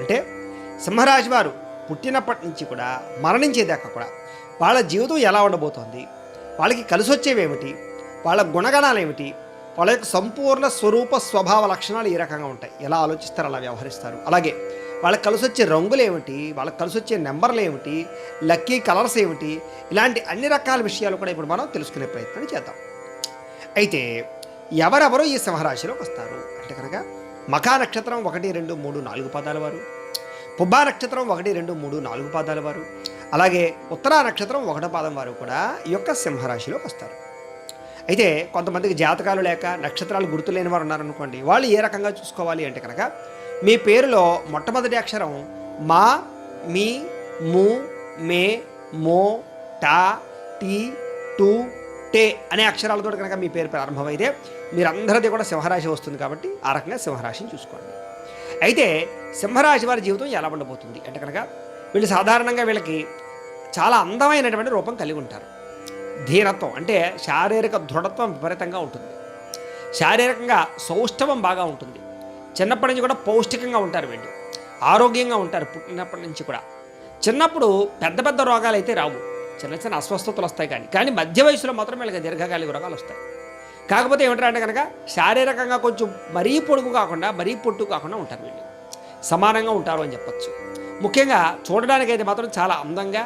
అంటే సింహరాశి వారు పుట్టినప్పటి నుంచి కూడా మరణించేదాకా కూడా వాళ్ళ జీవితం ఎలా ఉండబోతోంది, వాళ్ళకి కలిసి వచ్చేవేమిటి, వాళ్ళ గుణగణాలు ఏమిటి, వాళ్ళ యొక్క సంపూర్ణ స్వరూప స్వభావ లక్షణాలు ఏ రకంగా ఉంటాయి, ఎలా ఆలోచిస్తారు అలా వ్యవహరిస్తారు, అలాగే వాళ్ళకి కలిసి వచ్చే రంగులు ఏమిటి, వాళ్ళకి కలిసి వచ్చే నెంబర్లు ఏమిటి, లక్కీ కలర్స్ ఏమిటి, ఇలాంటి అన్ని రకాల విషయాలు కూడా ఇప్పుడు మనం తెలుసుకునే ప్రయత్నం చేద్దాం. అయితే ఎవరెవరు ఈ సింహరాశిలోకి వస్తారు అంటే కనుక మఖా నక్షత్రం 1, 2, 3, 4 పాదాల వారు, పుబ్బా నక్షత్రం 1, 2, 3, 4 పాదాల వారు, అలాగే ఉత్తరా నక్షత్రం 1 పాదం వారు కూడా ఈ యొక్క సింహరాశిలోకి వస్తారు. అయితే కొంతమందికి జాతకాలు లేక నక్షత్రాలు గుర్తు లేని వారు ఉన్నారనుకోండి, వాళ్ళు ఏ రకంగా చూసుకోవాలి అంటే కనుక మీ పేరులో మొట్టమొదటి అక్షరం మా, మీ, ము, మే, మో, టా, టీ, టు, టే అనే అక్షరాలతో కనుక మీ పేరు ప్రారంభమైతే మీరందరిది కూడా సింహరాశి వస్తుంది. కాబట్టి ఆ రకంగా సింహరాశిని చూసుకోండి. అయితే సింహరాశి వారి జీవితం ఎలా ఉండబోతుంది అంటే కనుక వీళ్ళు సాధారణంగా వీళ్ళకి చాలా అందమైనటువంటి రూపం కలిగి ఉంటారు. ధీరత్వం అంటే శారీరక దృఢత్వం విపరీతంగా ఉంటుంది. శారీరకంగా సౌష్ఠవం బాగా ఉంటుంది. చిన్నప్పటి నుంచి కూడా పౌష్టికంగా ఉంటారు. వీళ్ళు ఆరోగ్యంగా ఉంటారు. పుట్టినప్పటి నుంచి కూడా చిన్నప్పుడు పెద్ద పెద్ద రోగాలు అయితే రావు, చిన్న చిన్న అస్వస్థతలు వస్తాయి. కానీ మధ్య వయసులో మాత్రం వీళ్ళకి దీర్ఘకాలిక రోగాలు వస్తాయి. కాకపోతే ఏమిటంటే కనుక శారీరకంగా కొంచెం మరీ పొడుగు కాకుండా మరీ పొట్టు కాకుండా ఉంటారు. వీళ్ళు సమానంగా ఉంటారు అని చెప్పచ్చు. ముఖ్యంగా చూడడానికైతే మాత్రం చాలా అందంగా,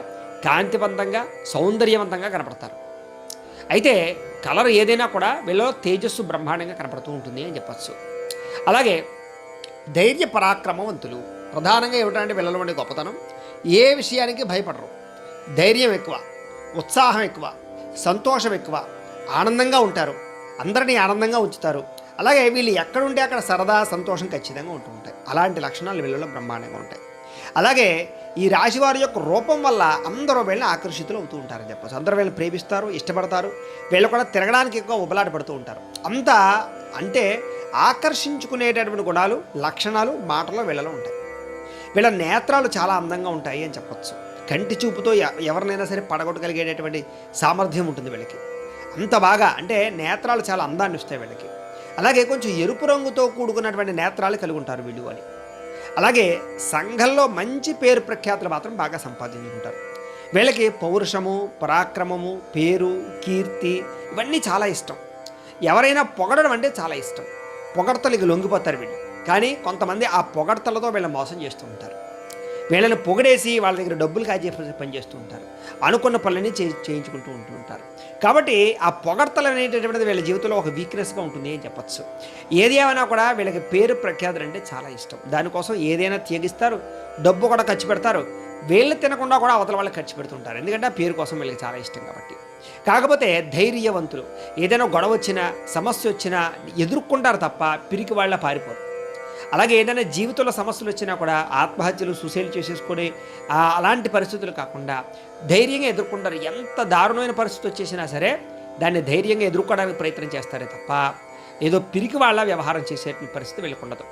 కాంతివంతంగా, సౌందర్యవంతంగా కనపడతారు. అయితే కలర్ ఏదైనా కూడా వీళ్ళలో తేజస్సు బ్రహ్మాండంగా కనపడుతూ ఉంటుంది అని చెప్పచ్చు. అలాగే ధైర్య పరాక్రమవంతులు. ప్రధానంగా ఏమిటంటే వీళ్ళలో ఉండే గొప్పతనం, ఏ విషయానికి భయపడరు. ధైర్యం ఎక్కువ, ఉత్సాహం ఎక్కువ, సంతోషం ఎక్కువ, ఆనందంగా ఉంటారు, అందరినీ ఆనందంగా ఉంచుతారు. అలాగే వీళ్ళు ఎక్కడుంటే అక్కడ సరదా సంతోషం ఖచ్చితంగా ఉంటూ ఉంటాయి. అలాంటి లక్షణాలు వీళ్ళలో బ్రహ్మాండంగా ఉంటాయి. అలాగే ఈ రాశివారి యొక్క రూపం వల్ల అందరూ వీళ్ళని ఆకర్షితులు అవుతూ ఉంటారని చెప్పచ్చు. అందరూ వీళ్ళని ప్రేమిస్తారు, ఇష్టపడతారు. వీళ్ళు కూడా తిరగడానికి ఎక్కువ ఉబలాట పడుతూ ఉంటారు. అంతా అంటే ఆకర్షించుకునేటటువంటి గుణాలు, లక్షణాలు మాటల్లో వీళ్ళలో ఉంటాయి. వీళ్ళ నేత్రాలు చాలా అందంగా ఉంటాయి అని చెప్పచ్చు. కంటి చూపుతో ఎవరినైనా సరే పడగొట్టగలిగేటటువంటి సామర్థ్యం ఉంటుంది వీళ్ళకి. అంత బాగా అంటే నేత్రాలు చాలా అందాన్ని ఇస్తాయి వీళ్ళకి. అలాగే కొంచెం ఎరుపు రంగుతో కూడుకున్నటువంటి నేత్రాలు కలిగి ఉంటారు వీళ్ళు అని. అలాగే సంఘంలో మంచి పేరు ప్రఖ్యాతులు మాత్రం బాగా సంపాదించుకుంటారు. వీళ్ళకి పౌరుషము, పరాక్రమము, పేరు, కీర్తి ఇవన్నీ చాలా ఇష్టం. ఎవరైనా పొగడడం అంటే చాలా ఇష్టం. పొగడ్తలకి లొంగిపోతారు వీళ్ళు. కానీ కొంతమంది ఆ పొగడ్తలతో వీళ్ళని మోసం చేస్తూ ఉంటారు. వీళ్ళని పొగిడేసి వాళ్ళ దగ్గర డబ్బులు కాజేసి పనిచేస్తూ ఉంటారు. అనుకున్న పనులని చేయించుకుంటూ ఉంటారు. కాబట్టి ఆ పొగడ్తలు అనేటటువంటిది వీళ్ళ జీవితంలో ఒక వీక్నెస్గా ఉంటుంది అని చెప్పచ్చు. ఏది ఏమైనా కూడా వీళ్ళకి పేరు ప్రఖ్యాతులు అంటే చాలా ఇష్టం. దానికోసం ఏదైనా త్యగిస్తారు, డబ్బు కూడా ఖర్చు పెడతారు. వీళ్ళు తినకుండా కూడా అవతల వాళ్ళకి ఖర్చు పెడుతుంటారు. ఎందుకంటే ఆ పేరు కోసం వీళ్ళకి చాలా ఇష్టం కాబట్టి. కాకపోతే ధైర్యవంతులు. ఏదైనా గొడవ వచ్చినా, సమస్య వచ్చినా ఎదుర్కొంటారు తప్ప పిరికి వాళ్ళ పారిపోరు. అలాగే ఏదైనా జీవితంలో సమస్యలు వచ్చినా కూడా ఆత్మహత్యలు, సూసైడ్ చేసేసుకొని అలాంటి పరిస్థితులు కాకుండా ధైర్యంగా ఎదుర్కొంటారు. ఎంత దారుణమైన పరిస్థితి వచ్చేసినా సరే దాన్ని ధైర్యంగా ఎదుర్కోవడానికి ప్రయత్నం చేస్తారే తప్ప ఏదో పిరికి వాళ్ళ వ్యవహారం చేసే పరిస్థితి వీళ్ళకు ఉండదు.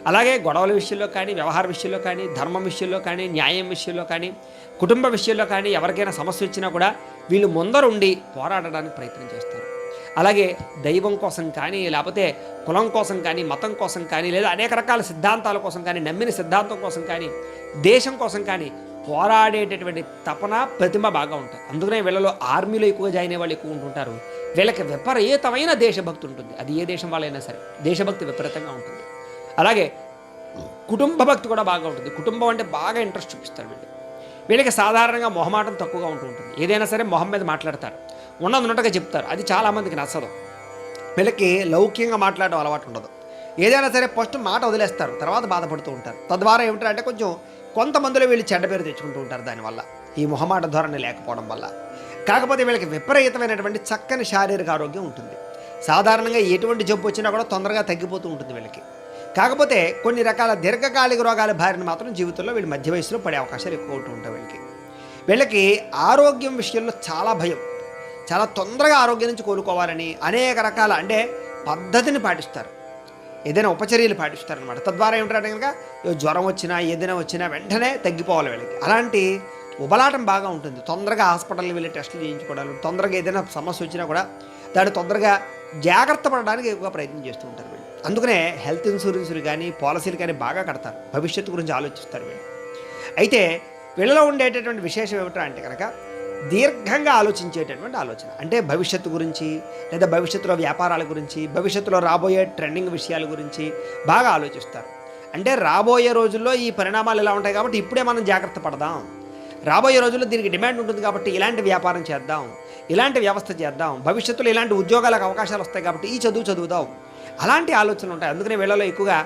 అలాగే గొడవల విషయంలో కానీ, వ్యవహార విషయంలో కానీ, ధర్మం విషయంలో కానీ, న్యాయం విషయంలో కానీ, కుటుంబ విషయంలో కానీ ఎవరికైనా సమస్య వచ్చినా కూడా వీళ్ళు ముందరుండి పోరాడడానికి ప్రయత్నం చేస్తారు. అలాగే దైవం కోసం కానీ, లేకపోతే కులం కోసం కానీ, మతం కోసం కానీ, లేదా అనేక రకాల సిద్ధాంతాల కోసం కానీ, నమ్మిన సిద్ధాంతం కోసం కానీ, దేశం కోసం కానీ పోరాడేటటువంటి తపన, ప్రతిమ బాగా ఉంటాయి. అందుకనే వీళ్ళలో ఆర్మీలో ఎక్కువ జాయిన్ అయ్యే వాళ్ళు ఎక్కువ ఉంటుంటారు. వీళ్ళకి విపరీతమైన దేశభక్తి ఉంటుంది. అది ఏ దేశం వాళ్ళైనా సరే దేశభక్తి విపరీతంగా ఉంటుంది. అలాగే కుటుంబ భక్తి కూడా బాగా ఉంటుంది. కుటుంబం అంటే బాగా ఇంట్రెస్ట్ చూపిస్తారు వీళ్ళు. వీళ్ళకి సాధారణంగా మొహమాటం తక్కువగా ఉంటుంది. ఏదైనా సరే మొహం మీద మాట్లాడతారు, ఉన్నట్టుగా చెప్తారు. అది చాలామందికి నచ్చదు. వీళ్ళకి లౌక్యంగా మాట్లాడడం అలవాటు ఉండదు. ఏదైనా సరే ఫస్ట్ మాట వదిలేస్తారు, తర్వాత బాధపడుతూ ఉంటారు. తద్వారా ఏమిటంటే కొంచెం కొంతమందిలో వీళ్ళు చెడ్డ పేరు తెచ్చుకుంటూ ఉంటారు దానివల్ల, ఈ మొహమాట ధోరణి లేకపోవడం వల్ల. కాకపోతే వీళ్ళకి విపరీతమైనటువంటి చక్కని శారీరక ఆరోగ్యం ఉంటుంది. సాధారణంగా ఎటువంటి జబ్బు వచ్చినా కూడా తొందరగా తగ్గిపోతూ ఉంటుంది వీళ్ళకి. కాకపోతే కొన్ని రకాల దీర్ఘకాలిక రోగాల బారిన మాత్రం జీవితంలో వీళ్ళు మధ్య వయసులో పడే అవకాశాలు ఎక్కువ ఉంటూ ఉంటాయి వీళ్ళకి ఆరోగ్యం విషయంలో చాలా భయం. చాలా తొందరగా ఆరోగ్యం నుంచి కోలుకోవాలని అనేక రకాల అంటే పద్ధతిని పాటిస్తారు, ఏదైనా ఉపచర్యలు పాటిస్తారు అనమాట. తద్వారా ఏమిటంటే కనుక జ్వరం వచ్చినా ఏదైనా వచ్చినా వెంటనే తగ్గిపోవాలి వీళ్ళకి. అలాంటి ఉబలాటం బాగా ఉంటుంది. తొందరగా హాస్పిటల్కి వెళ్ళి టెస్టులు చేయించుకోవడాలు, తొందరగా ఏదైనా సమస్య వచ్చినా కూడా దాన్ని తొందరగా జాగ్రత్త పడడానికి ఎక్కువగా ప్రయత్నం చేస్తూ ఉంటారు వీళ్ళు. అందుకనే హెల్త్ ఇన్సూరెన్సులు కానీ పాలసీలు కానీ బాగా కడతారు, భవిష్యత్తు గురించి ఆలోచిస్తారు వీళ్ళు. అయితే వీళ్ళలో ఉండేటటువంటి విశేషం ఏమిటో అంటే కనుక దీర్ఘంగా ఆలోచించేటటువంటి ఆలోచన. అంటే భవిష్యత్తు గురించి, లేదా భవిష్యత్తులో వ్యాపారాల గురించి, భవిష్యత్తులో రాబోయే ట్రెండింగ్ విషయాల గురించి బాగా ఆలోచిస్తారు. అంటే రాబోయే రోజుల్లో ఈ పరిణామాలు ఎలా ఉంటాయి కాబట్టి ఇప్పుడే మనం జాగ్రత్త పడదాం, రాబోయే రోజుల్లో దీనికి డిమాండ్ ఉంటుంది కాబట్టి ఇలాంటి వ్యాపారం చేద్దాం, ఇలాంటి వ్యవస్థ చేద్దాం, భవిష్యత్తులో ఇలాంటి ఉద్యోగాలకు అవకాశాలు వస్తాయి కాబట్టి ఈ చదువుదాం, అలాంటి ఆలోచనలు ఉంటాయి. అందుకనే వీళ్ళలో ఎక్కువగా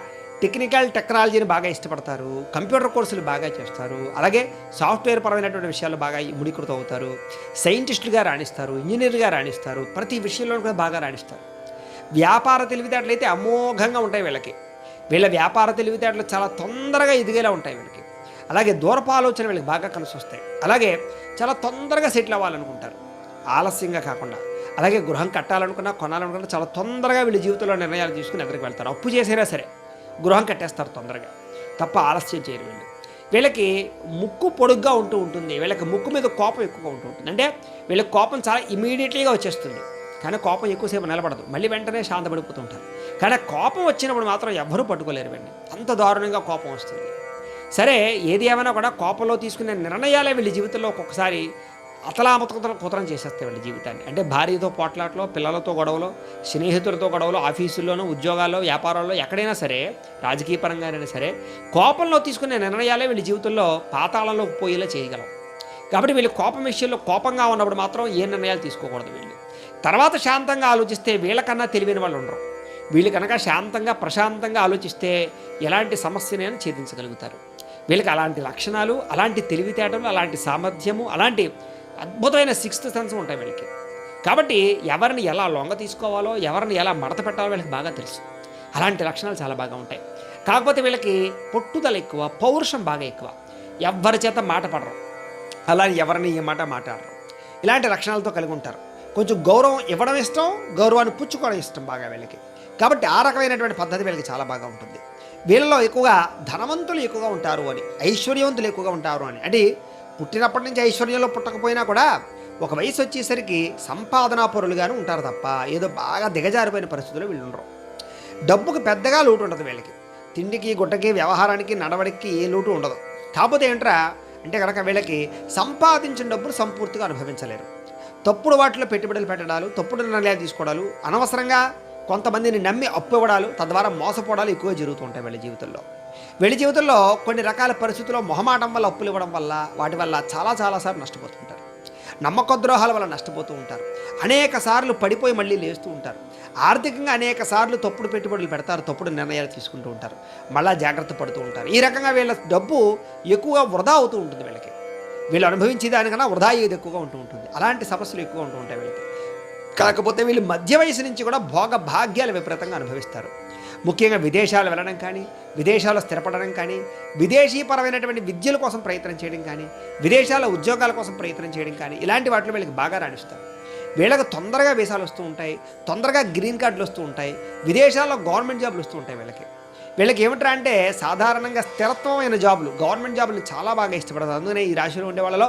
టెక్నికల్ టెక్నాలజీని బాగా ఇష్టపడతారు, కంప్యూటర్ కోర్సులు బాగా చేస్తారు, అలాగే సాఫ్ట్వేర్ పరమైనటువంటి విషయాలు బాగా ముడికృతం అవుతారు, సైంటిస్టులుగా రాణిస్తారు, ఇంజనీర్గా రాణిస్తారు, ప్రతి విషయంలో కూడా బాగా రాణిస్తారు. వ్యాపార తెలివితేటలు అయితే అమోఘంగా ఉంటాయి వీళ్ళకి. వీళ్ళ వ్యాపార తెలివితేటలు చాలా తొందరగా ఎదిగేలా ఉంటాయి వీళ్ళకి. అలాగే దూరపు ఆలోచన వీళ్ళకి బాగా కలిసి వస్తాయి. అలాగే చాలా తొందరగా సెటిల్ అవ్వాలనుకుంటారు, ఆలస్యంగా కాకుండా. అలాగే గృహం కట్టాలనుకున్నా, కొనాలనుకున్నా చాలా తొందరగా వీళ్ళ జీవితంలో నిర్ణయాలు తీసుకుని ఎదురుకు వెళ్తారు. అప్పు చేసినా సరే గృహం కట్టేస్తారు తొందరగా, తప్ప ఆలస్యం చేయరు వీళ్ళు. వీళ్ళకి ముక్కు పొడుగ్గా ఉంటుంది, వీళ్ళకి ముక్కు మీద కోపం ఎక్కువగా ఉంటుంది. అంటే వీళ్ళకి కోపం చాలా ఇమీడియట్లీగా వచ్చేస్తుంది, కానీ కోపం ఎక్కువసేపు నిలబడదు, మళ్ళీ వెంటనే శాంతపడిపోతుంటారు. కానీ కోపం వచ్చినప్పుడు మాత్రం ఎవ్వరూ పట్టుకోలేరు వీళ్ళని, అంత దారుణంగా కోపం వస్తుంది. సరే, ఏది ఏమైనా కూడా కోపంలో తీసుకునే నిర్ణయాలే వీళ్ళ జీవితంలో ఒక్కొక్కసారి కుతరం చేసేస్తాయి వీళ్ళ జీవితాన్ని. అంటే భార్యతో పోట్లాట్లో, పిల్లలతో గొడవలో, స్నేహితులతో గొడవలో, ఆఫీసుల్లోనూ, ఉద్యోగాల్లో, వ్యాపారాల్లో, ఎక్కడైనా సరే, రాజకీయ పరంగానైనా సరే, కోపంలో తీసుకునే నిర్ణయాలే వీళ్ళ జీవితంలో పాతాళంలోకి పోయేలా చేయగలం. కాబట్టి వీళ్ళు కోపం విషయంలో కోపంగా ఉన్నప్పుడు మాత్రం ఏ నిర్ణయాలు తీసుకోకూడదు వీళ్ళు. తర్వాత శాంతంగా ఆలోచిస్తే వీళ్ళకన్నా తెలివైన వాళ్ళు ఉండరు. వీళ్ళు కనుక శాంతంగా ప్రశాంతంగా ఆలోచిస్తే ఎలాంటి సమస్యనైనా ఛేదించగలుగుతారు. వీళ్ళకి అలాంటి లక్షణాలు, అలాంటి తెలివితేటలు, అలాంటి సామర్థ్యము, అలాంటి అద్భుతమైన సిక్స్త్ సెన్స్ ఉంటాయి వీళ్ళకి. కాబట్టి ఎవరిని ఎలా లొంగ తీసుకోవాలో, ఎవరిని ఎలా మడత పెట్టాలో వీళ్ళకి బాగా తెలుసు. అలాంటి లక్షణాలు చాలా బాగా ఉంటాయి. కాకపోతే వీళ్ళకి పట్టుదల ఎక్కువ, పౌరుషం బాగా ఎక్కువ, ఎవ్వరి చేత మాట పడరు, అలా ఎవరిని ఏ మాట మాట్లాడరు. ఇలాంటి లక్షణాలతో కలిగి ఉంటారు. కొంచెం గౌరవం ఇవ్వడం ఇష్టం, గౌరవాన్ని పుచ్చుకోవడం ఇష్టం బాగా వీళ్ళకి. కాబట్టి ఆ రకమైనటువంటి పద్ధతి వీళ్ళకి చాలా బాగా ఉంటుంది. వీళ్ళలో ఎక్కువగా ధనవంతులు ఎక్కువగా ఉంటారు అని, ఐశ్వర్యవంతులు ఎక్కువగా ఉంటారు అని. అంటే పుట్టినప్పటి నుంచి ఐశ్వర్యంలో పుట్టకపోయినా కూడా ఒక వయసు వచ్చేసరికి సంపాదనా పరులుగానే ఉంటారు తప్ప ఏదో బాగా దిగజారిపోయిన పరిస్థితుల్లో వీళ్ళు ఉండరు. డబ్బుకి పెద్దగా లోటు ఉండదు వీళ్ళకి, తిండికి, గుట్టకి, వ్యవహారానికి, నడవడికి ఏ లోటు ఉండదు. కాకపోతే ఏంట్రా అంటే కనుక వీళ్ళకి సంపాదించిన డబ్బులు సంపూర్తిగా అనుభవించలేరు. తప్పుడు వాటిలో పెట్టుబడులు పెట్టడాలు, తప్పుడు నిర్ణయాలు తీసుకోవడాలు, అనవసరంగా కొంతమందిని నమ్మి అప్పు ఇవ్వడాలు, తద్వారా మోసపోవడాలు ఎక్కువగా జరుగుతూ ఉంటాయి వీళ్ళ జీవితంలో. వీళ్ళ జీవితంలో కొన్ని రకాల పరిస్థితుల్లో మొహమాటం వల్ల, అప్పులు ఇవ్వడం వల్ల, వాటి వల్ల చాలాసార్లు నష్టపోతుంటారు. నమ్మక ద్రోహాల వల్ల నష్టపోతూ ఉంటారు. అనేక సార్లు పడిపోయి మళ్ళీ లేస్తూ ఉంటారు. ఆర్థికంగా అనేక సార్లు తప్పుడు పెట్టుబడులు పెడతారు, తప్పుడు నిర్ణయాలు తీసుకుంటూ ఉంటారు, మళ్ళీ జాగ్రత్త పడుతూ ఉంటారు. ఈ రకంగా వీళ్ళ డబ్బు ఎక్కువగా వృధా అవుతూ ఉంటుంది వీళ్ళకి. వీళ్ళు అనుభవించే దానికన్నా వృధా అయ్యేది ఎక్కువగా ఉంటుంది. అలాంటి సమస్యలు ఎక్కువగా ఉంటూ ఉంటాయి వీళ్ళకి. కాకపోతే వీళ్ళు మధ్య వయసు నుంచి కూడా భోగ భాగ్యాలు విపరీతంగా అనుభవిస్తారు. ముఖ్యంగా విదేశాలు వెళ్ళడం కానీ, విదేశాల్లో స్థిరపడడం కానీ, విదేశీపరమైనటువంటి విద్యల కోసం ప్రయత్నం చేయడం కానీ, విదేశాల ఉద్యోగాల కోసం ప్రయత్నం చేయడం కానీ, ఇలాంటి వాటిలో వీళ్ళకి బాగా రాణిస్తారు. వీళ్ళకి తొందరగా వీసాలు వస్తూ ఉంటాయి, తొందరగా గ్రీన్ కార్డులు వస్తూ ఉంటాయి, విదేశాల్లో గవర్నమెంట్ జాబులు వస్తూ ఉంటాయి వీళ్ళకి ఏమిట్రా అంటే సాధారణంగా స్థిరత్వమైన జాబులు, గవర్నమెంట్ జాబులు చాలా బాగా ఇష్టపడతారు. అందుకనే ఈ రాశిలో ఉండే వాళ్ళలో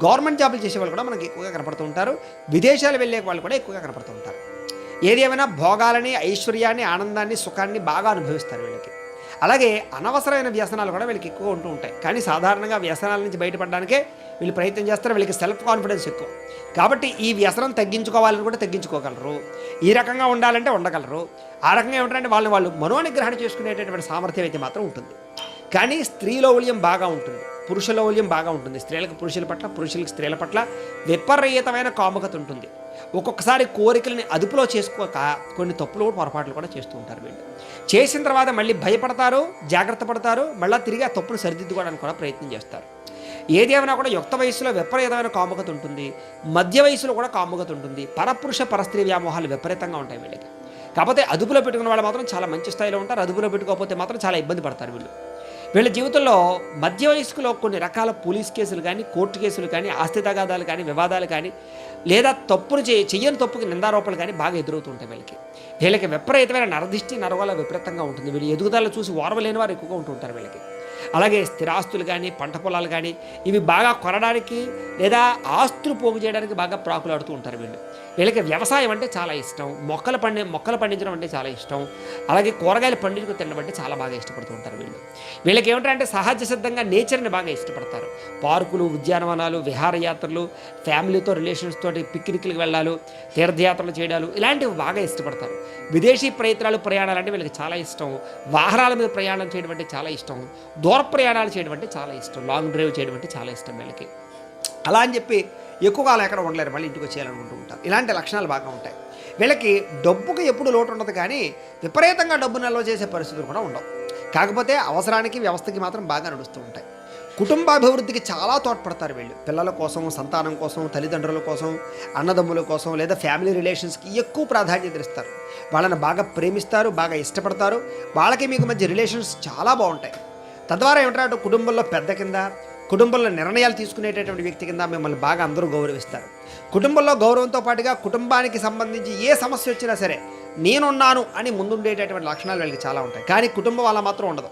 గవర్నమెంట్ జాబులు చేసే వాళ్ళు కూడా మనకి ఎక్కువగా కనపడుతూ ఉంటారు. విదేశాలు వెళ్ళే వాళ్ళు కూడా ఎక్కువగా కనపడుతూ ఉంటారు. ఏది ఏమైనా భోగాలని, ఐశ్వర్యాన్ని, ఆనందాన్ని, సుఖాన్ని బాగా అనుభవిస్తారు వీళ్ళకి. అలాగే అనవసరమైన వ్యసనాలు కూడా వీళ్ళకి ఎక్కువ ఉంటూ ఉంటాయి. కానీ సాధారణంగా వ్యసనాల నుంచి బయటపడడానికే వీళ్ళు ప్రయత్నం చేస్తారు. వీళ్ళకి సెల్ఫ్ కాన్ఫిడెన్స్ ఎక్కువ. కాబట్టి ఈ వ్యసనం తగ్గించుకోవాలని కూడా తగ్గించుకోగలరు, ఈ రకంగా ఉండాలంటే ఉండగలరు. ఆ రకంగా ఏమిటంటే వాళ్ళు మనోనిగ్రహణ చేసుకునేటటువంటి సామర్థ్యం అయితే మాత్రం ఉంటుంది. కానీ స్త్రీలౌల్యం బాగా ఉంటుంది, పురుషలౌల్యం బాగా ఉంటుంది. స్త్రీలకు పురుషుల పట్ల, పురుషులకు స్త్రీల పట్ల విపరీతమైన కాముకత ఉంటుంది. ఒక్కొక్కసారి కోరికలని అదుపులో చేసుకోక కొన్ని తప్పులు, పొరపాట్లు కూడా చేస్తూ ఉంటారు వీళ్ళు. చేసిన తర్వాత మళ్ళీ భయపడతారు, జాగ్రత్త పడతారు, మళ్ళీ తిరిగి ఆ తప్పును సరిదిద్దుకోవడానికి కూడా ప్రయత్నం చేస్తారు. ఏది ఏమైనా కూడా యుక్త వయసులో విపరీతమైన కాముకత ఉంటుంది, మధ్య వయసులో కూడా కాముకత ఉంటుంది. పరపురుష పరస్త్రీ వ్యామోహాలు విపరీతంగా ఉంటాయి వీళ్ళకి. కాకపోతే అదుపులో పెట్టుకున్న వాళ్ళు మాత్రం చాలా మంచి స్థాయిలో ఉంటారు, అదుపులో పెట్టుకోకపోతే మాత్రం చాలా ఇబ్బంది పడతారు వీళ్ళ జీవితంలో. మధ్య వయస్కులో కొన్ని రకాల పోలీస్ కేసులు కానీ, కోర్టు కేసులు కానీ, ఆస్తి తగాదాలు కానీ, వివాదాలు కానీ, లేదా చెయ్యని తప్పుకి నిందారోపణలు కానీ బాగా ఎదురవుతూ ఉంటాయి వీళ్ళకి విపరీతమైన నరదిష్టి, నరగోళ విపరీతంగా ఉంటుంది. వీళ్ళు ఎదుగుదల చూసి ఓర్వలేని వారు ఎక్కువగా ఉంటూ ఉంటారు వీళ్ళకి. అలాగే స్థిరాస్తులు కానీ, పంట పొలాలు కానీ, ఇవి బాగా కొనడానికి లేదా ఆస్తులు పోగు చేయడానికి బాగా ప్రాకులాడుతూ ఉంటారు వీళ్ళు. వీళ్ళకి వ్యవసాయం అంటే చాలా ఇష్టం, మొక్కలు పండించడం అంటే చాలా ఇష్టం, అలాగే కూరగాయలు పండించుకు తినడం అంటే చాలా బాగా ఇష్టపడుతూ ఉంటారు వీళ్ళు. వీళ్ళకి ఏమిటంటే సహజ సిద్ధంగా నేచర్ని బాగా ఇష్టపడతారు. పార్కులు, ఉద్యానవనాలు, విహారయాత్రలు, ఫ్యామిలీతో రిలేషన్స్ తోటి పిక్నిక్లకు వెళ్ళాలి, తీర్థయాత్రలు చేయడాలు ఇలాంటివి బాగా ఇష్టపడతారు. విదేశీ ప్రయాణాలు అంటే వీళ్ళకి చాలా ఇష్టం. వాహనాల మీద ప్రయాణం చేయడం అంటే చాలా ఇష్టం. దూర ప్రయాణాలు చేయడం అంటే చాలా ఇష్టం. లాంగ్ డ్రైవ్ చేయడం అంటే చాలా ఇష్టం వీళ్ళకి. అలా అని చెప్పి ఎక్కువ కాలం ఎక్కడ ఉండలేరు, మళ్ళీ ఇంటికి వచ్చేయాలనుకుంటూ ఉంటారు. ఇలాంటి లక్షణాలు బాగా ఉంటాయి వీళ్ళకి. డబ్బుకి ఎప్పుడు లోటు ఉండదు, కానీ విపరీతంగా డబ్బు నిల్వ చేసే పరిస్థితులు కూడా ఉండవు. కాకపోతే అవసరానికి వ్యవస్థకి మాత్రం బాగా నడుస్తూ ఉంటాయి. కుటుంబాభివృద్ధికి చాలా తోడ్పడతారు వీళ్ళు. పిల్లల కోసం, సంతానం కోసం, తల్లిదండ్రుల కోసం, అన్నదమ్ముల కోసం లేదా ఫ్యామిలీ రిలేషన్స్కి ఎక్కువ ప్రాధాన్యత ఇస్తారు. వాళ్ళని బాగా ప్రేమిస్తారు, బాగా ఇష్టపడతారు. వాళ్ళకి మీకు మధ్య రిలేషన్స్ చాలా బాగుంటాయి. తద్వారా ఏమిటంటే కుటుంబంలో పెద్ద కింద, కుటుంబంలో నిర్ణయాలు తీసుకునేటటువంటి వ్యక్తి కింద మిమ్మల్ని బాగా అందరూ గౌరవిస్తారు. కుటుంబంలో గౌరవంతో పాటుగా కుటుంబానికి సంబంధించి ఏ సమస్య వచ్చినా సరే నేనున్నాను అని ముందుండేటటువంటి లక్షణాలు వీళ్ళకి చాలా ఉంటాయి. కానీ కుటుంబం అలా మాత్రం ఉండదు.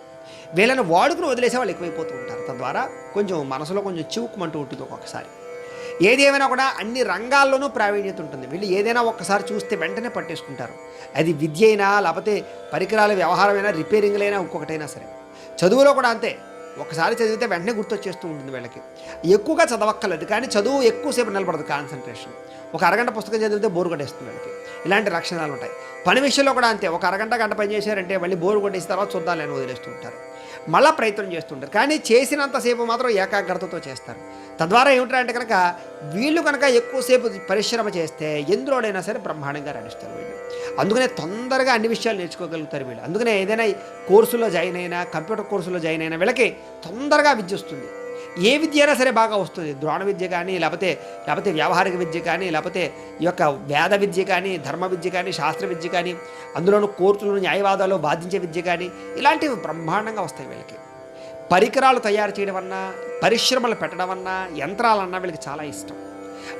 వీళ్ళని వాడుకుని వదిలేసే వాళ్ళు ఎక్కువైపోతూ ఉంటారు. తద్వారా కొంచెం మనసులో కొంచెం చివుకుమంటూ ఉంటుంది ఒక్కొక్కసారి. ఏది ఏమైనా కూడా అన్ని రంగాల్లోనూ ప్రావీణ్యత ఉంటుంది. వీళ్ళు ఏదైనా ఒక్కసారి చూస్తే వెంటనే పట్టేసుకుంటారు. అది విద్య అయినా, లేకపోతే పరికరాల వ్యవహారమైనా, రిపేరింగ్లైనా, ఇంకొకటైనా సరే. చదువులో కూడా అంతే. ఒకసారి చదివితే వెంటనే గుర్తొచ్చేస్తూ ఉంటుంది వీళ్ళకి. ఎక్కువగా చదవక్కర్లేదు, కానీ చదువు ఎక్కువసేపు నిలబడదు కాన్సన్ట్రేషన్. ఒక అరగంట పుస్తకం చదివితే బోరు కొట్టేస్తుంది వీళ్ళకి. ఇలాంటి లక్షణాలు ఉంటాయి. పని విషయంలో కూడా అంతే. ఒక గంట పని చేశారంటే మళ్ళీ బోరు కొట్టేసిన తర్వాత చూద్దాం అని వదిలేస్తూ ఉంటారు. మళ్ళీ ప్రయత్నం చేస్తుంటారు, కానీ చేసినంతసేపు మాత్రం ఏకాగ్రతతో చేస్తారు. తద్వారా ఏమిటంటే కనుక వీళ్ళు కనుక ఎక్కువసేపు పరిశ్రమ చేస్తే ఎందులోనైనా సరే బ్రహ్మాండంగా రాణిస్తారు వీళ్ళు. అందుకనే తొందరగా అన్ని విషయాలు నేర్చుకోగలుగుతారు వీళ్ళు. అందుకనే ఏదైనా కోర్సులో జాయిన్ అయినా, కంప్యూటర్ కోర్సులో జాయిన్ అయినా వీళ్ళకి తొందరగా విద్య వస్తుంది. ఏ విద్య అయినా సరే బాగా వస్తుంది. ద్రోణ విద్య కానీ, లేకపోతే వ్యావహారిక విద్య కానీ, లేకపోతే ఈ యొక్క వేద విద్య కానీ, ధర్మ విద్య కానీ, శాస్త్ర విద్య కానీ, అందులోనూ కోర్టులను, న్యాయవాదాలు బాధించే విద్య కానీ, ఇలాంటివి బ్రహ్మాండంగా వస్తాయి వీళ్ళకి. పరికరాలు తయారు చేయడం అన్నా, పరిశ్రమలు పెట్టడం అన్నా, యంత్రాలన్నా వీళ్ళకి చాలా ఇష్టం.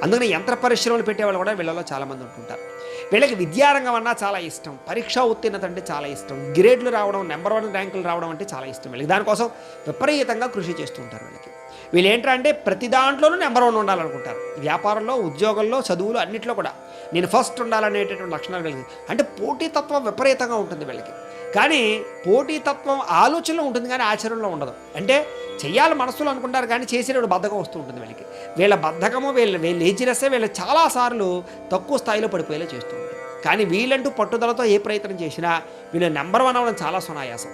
అందుకని యంత్ర పరిశ్రమలు పెట్టేవాళ్ళు కూడా వీళ్ళలో చాలామంది ఉంటుంటారు. వీళ్ళకి విద్యారంగం అన్నా చాలా ఇష్టం. పరీక్షా ఉత్తీర్ణత అంటే చాలా ఇష్టం. గ్రేడ్లు రావడం, నెంబర్ 1 ర్యాంకులు రావడం అంటే చాలా ఇష్టం వీళ్ళకి. దానికోసం విపరీతంగా కృషి చేస్తూ ఉంటారు వీళ్ళకి. వీళ్ళు ఏంటంటే ప్రతి దాంట్లోనూ నెంబర్ 1 ఉండాలనుకుంటారు. వ్యాపారంలో, ఉద్యోగంలో, చదువులు అన్నింటిలో కూడా నేను ఫస్ట్ ఉండాలనేటటువంటి లక్షణాలు వీళ్ళకి. అంటే పోటీతత్వం విపరీతంగా ఉంటుంది వీళ్ళకి. కానీ పోటీతత్వం ఆలోచనలో ఉంటుంది, కానీ ఆచరణలో ఉండదు. అంటే చెయ్యాలి మనసులో అనుకుంటారు, కానీ చేసేటప్పుడు బద్ధకం వస్తూ ఉంటుంది వీళ్ళకి. వీళ్ళ బద్ధకము, వీళ్ళ లేజినెస్సే వీళ్ళు చాలాసార్లు తక్కువ స్థాయిలో పడిపోయేలా చేస్తూ ఉంటుంది. కానీ వీళ్ళంటూ పట్టుదలతో ఏ ప్రయత్నం చేసినా వీళ్ళు నెంబర్ 1 అవ్వడం చాలా సునాయాసం.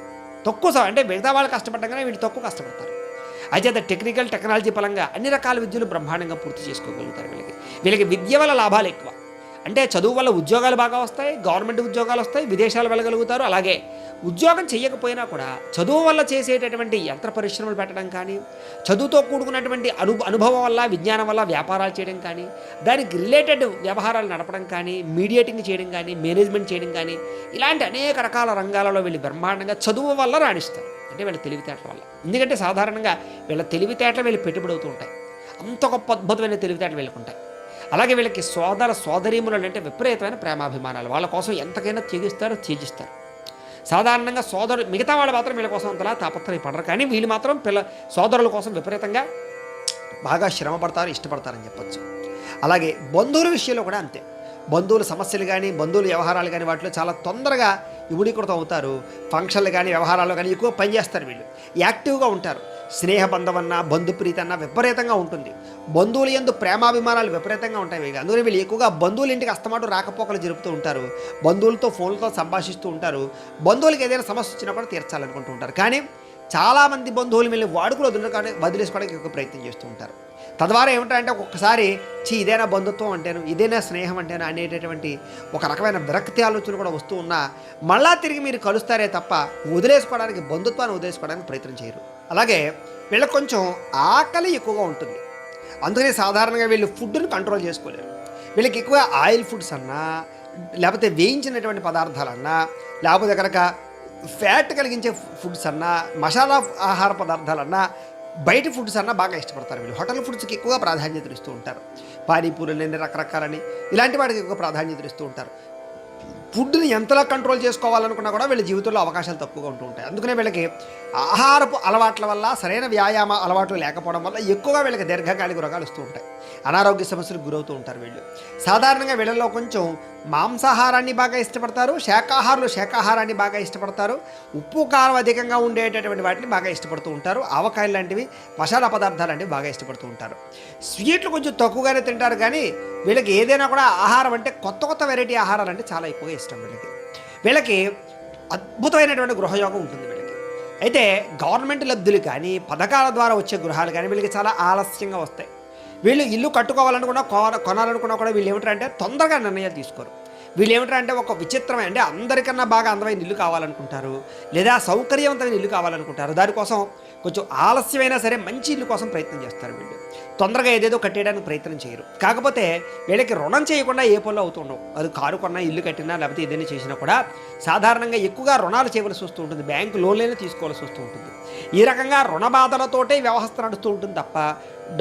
అంటే మిగతా వాళ్ళు కష్టపడ్డాగానే వీళ్ళు తక్కువ కష్టపడతారు. అయితే టెక్నాలజీ పరంగా అన్ని రకాల విద్యలు బ్రహ్మాండంగా పూర్తి చేసుకోగలుగుతారు వీళ్ళకి విద్య వల్ల లాభాలు ఎక్కువ. అంటే చదువు వల్ల ఉద్యోగాలు బాగా వస్తాయి, గవర్నమెంట్ ఉద్యోగాలు వస్తాయి, విదేశాలు వెళ్ళగలుగుతారు. అలాగే ఉద్యోగం చేయకపోయినా కూడా చదువు వల్ల చేసేటటువంటి యంత్ర పరిశ్రమలు పెట్టడం కానీ, చదువుతో కూడుకున్నటువంటి అనుభవం వల్ల, విజ్ఞానం వల్ల వ్యాపారాలు చేయడం కానీ, దానికి రిలేటెడ్ వ్యవహారాలు నడపడం కానీ, మీడియేటింగ్ చేయడం కానీ, మేనేజ్మెంట్ చేయడం కానీ, ఇలాంటి అనేక రకాల రంగాలలో వీళ్ళు బ్రహ్మాండంగా చదువు వల్ల రాణిస్తారు. అంటే వీళ్ళ తెలివితేటల వల్ల. ఎందుకంటే సాధారణంగా వీళ్ళ తెలివితేటలు వీళ్ళు పెట్టుబడి అవుతూ ఉంటాయి. అంత గొప్ప అద్భుతమైన తెలివితేటలు వీళ్ళకుంటాయి. అలాగే వీళ్ళకి సోదరీములు అంటే విపరీతమైన ప్రేమాభిమానాలు. వాళ్ళ కోసం ఎంతకైనా త్యజిస్తారు. సాధారణంగా మిగతా వాళ్ళు మాత్రం వీళ్ళ కోసం అంతలా తాపత్రయపడరు, కానీ వీళ్ళు మాత్రం సోదరుల కోసం విపరీతంగా బాగా శ్రమ పడతారు, ఇష్టపడతారని చెప్పచ్చు. అలాగే బంధువుల విషయంలో కూడా అంతే. బంధువుల సమస్యలు కానీ, బంధువుల వ్యవహారాలు కానీ వాటిలో చాలా తొందరగా విముడీకృతం అవుతారు. ఫంక్షన్లు కానీ, వ్యవహారాలు కానీ ఎక్కువ పనిచేస్తారు వీళ్ళు. యాక్టివ్గా ఉంటారు. స్నేహబంధం అన్నా, బంధుప్రీతి అన్నా విపరీతంగా ఉంటుంది. బంధువుల యందు ప్రేమాభిమానాలు విపరీతంగా ఉంటాయి వీళ్ళు. అందుకని వీళ్ళు ఎక్కువగా బంధువుల ఇంటికి అస్తమాటు రాకపోకలు జరుపుతూ ఉంటారు. బంధువులతో ఫోన్లతో సంభాషిస్తూ ఉంటారు. బంధువులకి ఏదైనా సమస్య వచ్చినా కూడా తీర్చాలనుకుంటూ ఉంటారు. కానీ చాలామంది బంధువులు వీళ్ళు వాడుకలు వదిలేసుకోవడానికి ఒక ప్రయత్నం చేస్తూ ఉంటారు. తద్వారా ఏమిటంటే ఒక్కొక్కసారి ఇదేనా బంధుత్వం అంటేను, ఇదేనా స్నేహం అంటేను అనేటటువంటి ఒక రకమైన విరక్తి ఆలోచనలు కూడా వస్తూ ఉన్నా మళ్ళా తిరిగి మీరు కలుస్తారే తప్ప వదిలేసుకోవడానికి, బంధుత్వాన్ని వదిలేసుకోవడానికి ప్రయత్నం చేయరు. అలాగే వీళ్ళకి కొంచెం ఆకలి ఎక్కువగా ఉంటుంది. అందుకని సాధారణంగా వీళ్ళు ఫుడ్ని కంట్రోల్ చేసుకోలేరు. వీళ్ళకి ఎక్కువ ఆయిల్ ఫుడ్స్ అన్నా, లేకపోతే వేయించినటువంటి పదార్థాలన్నా, లేకపోతే కనుక ఫ్యాట్ కలిగించే ఫుడ్స్ అన్నా, మసాలా ఆహార పదార్థాలన్నా, బయట ఫుడ్స్ అన్నా బాగా ఇష్టపడతారు వీళ్ళు. హోటల్ ఫుడ్స్కి ఎక్కువగా ప్రాధాన్యత ఇస్తూ ఉంటారు. పానీపూరీలని, రకరకాలని ఇలాంటి వాటికి ఎక్కువ ప్రాధాన్యత ఇస్తూ ఉంటారు. ఫుడ్ని ఎంతలా కంట్రోల్ చేసుకోవాలనుకున్నా కూడా వీళ్ళ జీవితంలో అవకాశాలు తక్కువగా ఉంటూ ఉంటాయి. అందుకనే వీళ్ళకి ఆహారపు అలవాట్ల వల్ల, సరైన వ్యాయామ అలవాట్లు లేకపోవడం వల్ల ఎక్కువగా వీళ్ళకి దీర్ఘకాలిక రోగాలు వస్తూ ఉంటాయి. అనారోగ్య సమస్యలకు గురవుతూ ఉంటారు వీళ్ళు. సాధారణంగా వీళ్ళలో కొంచెం మాంసాహారాన్ని బాగా ఇష్టపడతారు, శాకాహారాన్ని బాగా ఇష్టపడతారు, ఉప్పు కారం అధికంగా ఉండేటటువంటి వాటిని బాగా ఇష్టపడుతూ ఉంటారు, ఆవకాయలు లాంటివి, మసాలా పదార్థాలు లాంటివి బాగా ఇష్టపడుతూ ఉంటారు. స్వీట్లు కొంచెం తక్కువగానే తింటారు, కానీ వీళ్ళకి ఏదైనా కూడా ఆహారం అంటే కొత్త వెరైటీ ఆహారాలు అంటే చాలా ఎక్కువగా ఇష్టం వీళ్ళకి అద్భుతమైనటువంటి గృహయోగం ఉంటుంది వీళ్ళకి. అయితే గవర్నమెంట్ లబ్ధులు కానీ, పథకాల ద్వారా వచ్చే గృహాలు కానీ వీళ్ళకి చాలా ఆలస్యంగా వస్తాయి. వీళ్ళు ఇల్లు కట్టుకోవాలనుకున్నా, కొనాలనుకున్నా కూడా వీళ్ళు ఏమిటంటే తొందరగా నిర్ణయాలు తీసుకోరు. వీళ్ళు ఏమిటంటే ఒక విచిత్రమైన, అంటే అందరికన్నా బాగా అందమైన ఇల్లు కావాలనుకుంటారు, లేదా సౌకర్యవంతమైన ఇల్లు కావాలనుకుంటారు. దానికోసం కొంచెం ఆలస్యమైనా సరే మంచి ఇల్లు కోసం ప్రయత్నం చేస్తారు వీళ్ళు. తొందరగా ఏదేదో కట్టేయడానికి ప్రయత్నం చేయరు. కాకపోతే వీళ్ళకి రుణం చేయకుండా ఏ పనులు అవుతుండవు. అది కారు కొన్నా, ఇల్లు కట్టినా, లేకపోతే ఏదైనా చేసినా కూడా సాధారణంగా ఎక్కువగా రుణాలు చేయవలసి వస్తూ ఉంటుంది. బ్యాంకు లోన్లైనా తీసుకోవాల్సి వస్తూ ఉంటుంది. ఈ రకంగా రుణ బాధలతోటే వ్యవస్థ నడుస్తూ ఉంటుంది తప్ప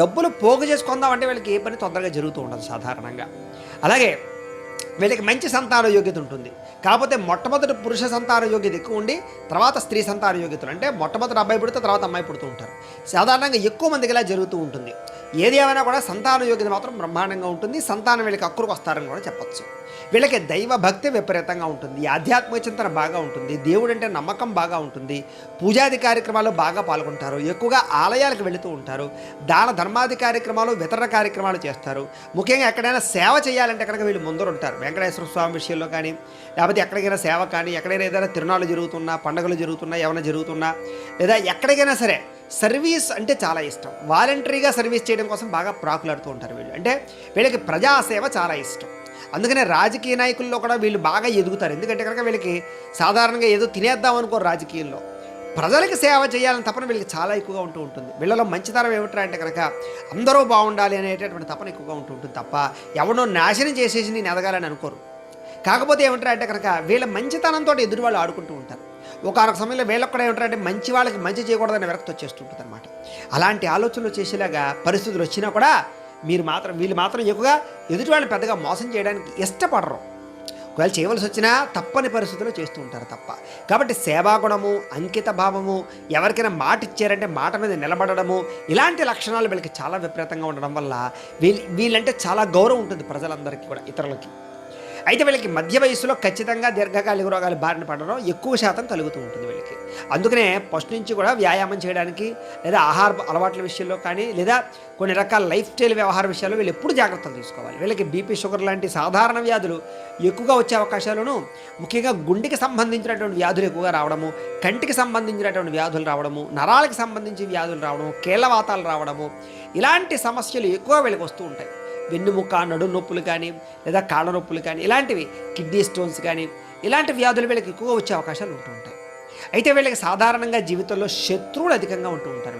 డబ్బులు పోగు చేసుకుందామంటే వీళ్ళకి ఏ పని తొందరగా జరుగుతూ ఉండదు సాధారణంగా. అలాగే వీళ్ళకి మంచి సంతాన యోగ్యత ఉంటుంది. కాకపోతే మొట్టమొదటి పురుష సంతాన యోగ్యత ఎక్కువ ఉండి తర్వాత స్త్రీ సంతాన యోగ్యతలు, అంటే మొట్టమొదటి అబ్బాయి పుడితే తర్వాత అమ్మాయి పుడుతూ ఉంటారు. సాధారణంగా ఎక్కువ మందికి ఇలా జరుగుతూ ఉంటుంది. ఏది ఏమైనా కూడా సంతాన యోగ్యత మాత్రం బ్రహ్మాండంగా ఉంటుంది. సంతానం వీళ్ళకి అక్కురకు వస్తారని కూడా చెప్పచ్చు. వీళ్ళకి దైవ భక్తి విపరీతంగా ఉంటుంది, ఆధ్యాత్మిక చింతన బాగా ఉంటుంది, దేవుడు అంటే నమ్మకం బాగా ఉంటుంది, పూజాది కార్యక్రమాలు బాగా పాల్గొంటారు, ఎక్కువగా ఆలయాలకు వెళుతూ ఉంటారు, దాన ధర్మాది కార్యక్రమాలు, వితరణ కార్యక్రమాలు చేస్తారు. ముఖ్యంగా ఎక్కడైనా సేవ చేయాలంటే కనుక వీళ్ళు ముందరు ఉంటారు. వెంకటేశ్వర స్వామి విషయంలో కానీ, లేకపోతే ఎక్కడికైనా సేవ కానీ, ఎక్కడైనా ఏదైనా తిరునాళ్ళు జరుగుతున్నా, పండుగలు జరుగుతున్నా, ఏమైనా జరుగుతున్నా, లేదా ఎక్కడికైనా సరే సర్వీస్ అంటే చాలా ఇష్టం. వాలంటరీగా సర్వీస్ చేయడం కోసం బాగా ప్రాకులాడుతూ ఉంటారు వీళ్ళు. అంటే వీళ్ళకి ప్రజాసేవ చాలా ఇష్టం. అందుకనే రాజకీయ నాయకుల్లో కూడా వీళ్ళు బాగా ఎదుగుతారు. ఎందుకంటే కనుక వీళ్ళకి సాధారణంగా ఏదో తినేద్దాం అనుకోరు. రాజకీయాల్లో ప్రజలకి సేవ చేయాలని తపన వీళ్ళకి చాలా ఎక్కువగా ఉంటూ ఉంటుంది. వీళ్ళలో మంచితనం ఏమిట్రా అంటే కనుక అందరూ బాగుండాలి అనేటటువంటి తపన ఎక్కువగా ఉంటూ ఉంటుంది తప్ప ఎవడో నాశనం చేసేసి నేను ఎదగాలని అనుకోరు. కాకపోతే ఏమిట్రా అంటే కనుక వీళ్ళ మంచితనంతో ఎదురు వాళ్ళు ఆడుకుంటూ ఉంటారు. ఒకనొక సమయంలో వీళ్ళకి కూడా ఏమిటంటే మంచి వాళ్ళకి మంచి చేయకూడదని విరక్తి వచ్చేస్తుంటుంది అనమాట. అలాంటి ఆలోచనలు చేసేలాగా పరిస్థితులు వచ్చినా కూడా వీళ్ళు మాత్రం ఎక్కువగా ఎదుటి వాళ్ళని పెద్దగా మోసం చేయడానికి ఇష్టపడరు. ఒకవేళ చేయవలసి వచ్చినా తప్పని పరిస్థితుల్లో చేస్తూ ఉంటారు తప్ప. కాబట్టి సేవాగుణము, అంకిత భావము, ఎవరికైనా మాట ఇచ్చారంటే మాట మీద నిలబడము, ఇలాంటి లక్షణాలు వీళ్ళకి చాలా విపరీతంగా ఉండడం వల్ల వీళ్ళంటే చాలా గౌరవం ఉంటుంది ప్రజలందరికీ కూడా, ఇతరులకి. అయితే వీళ్ళకి మధ్య వయసులో ఖచ్చితంగా దీర్ఘకాలిక రోగాలు బారిన పడడం ఎక్కువ శాతం కలుగుతూ ఉంటుంది వీళ్ళకి. అందుకనే ఫస్ట్ నుంచి కూడా వ్యాయామం చేయడానికి, లేదా ఆహార అలవాట్ల విషయంలో కానీ, లేదా కొన్ని రకాల లైఫ్ స్టైల్ వ్యవహార విషయాల్లో వీళ్ళు ఎప్పుడు జాగ్రత్తలు తీసుకోవాలి. వీళ్ళకి బీపీ, షుగర్ లాంటి సాధారణ వ్యాధులు ఎక్కువగా వచ్చే అవకాశాలను, ముఖ్యంగా గుండెకి సంబంధించినటువంటి వ్యాధులు ఎక్కువగా రావడము, కంటికి సంబంధించినటువంటి వ్యాధులు రావడము, నరాలకు సంబంధించి వ్యాధులు రావడము, కీళ్ళవాతాలు రావడము, ఇలాంటి సమస్యలు ఎక్కువ వీళ్ళకి వస్తూ ఉంటాయి. వెన్నుముక్క, నడుము నొప్పులు కానీ, లేదా కాళ్ళ నొప్పులు కానీ, ఇలాంటివి, కిడ్నీ స్టోన్స్ కానీ, ఇలాంటి వ్యాధులు వీళ్ళకి ఎక్కువ వచ్చే అవకాశాలు ఉంటూ ఉంటాయి. అయితే వీళ్ళకి సాధారణంగా జీవితంలో శత్రువులు అధికంగా ఉంటూ ఉంటారు.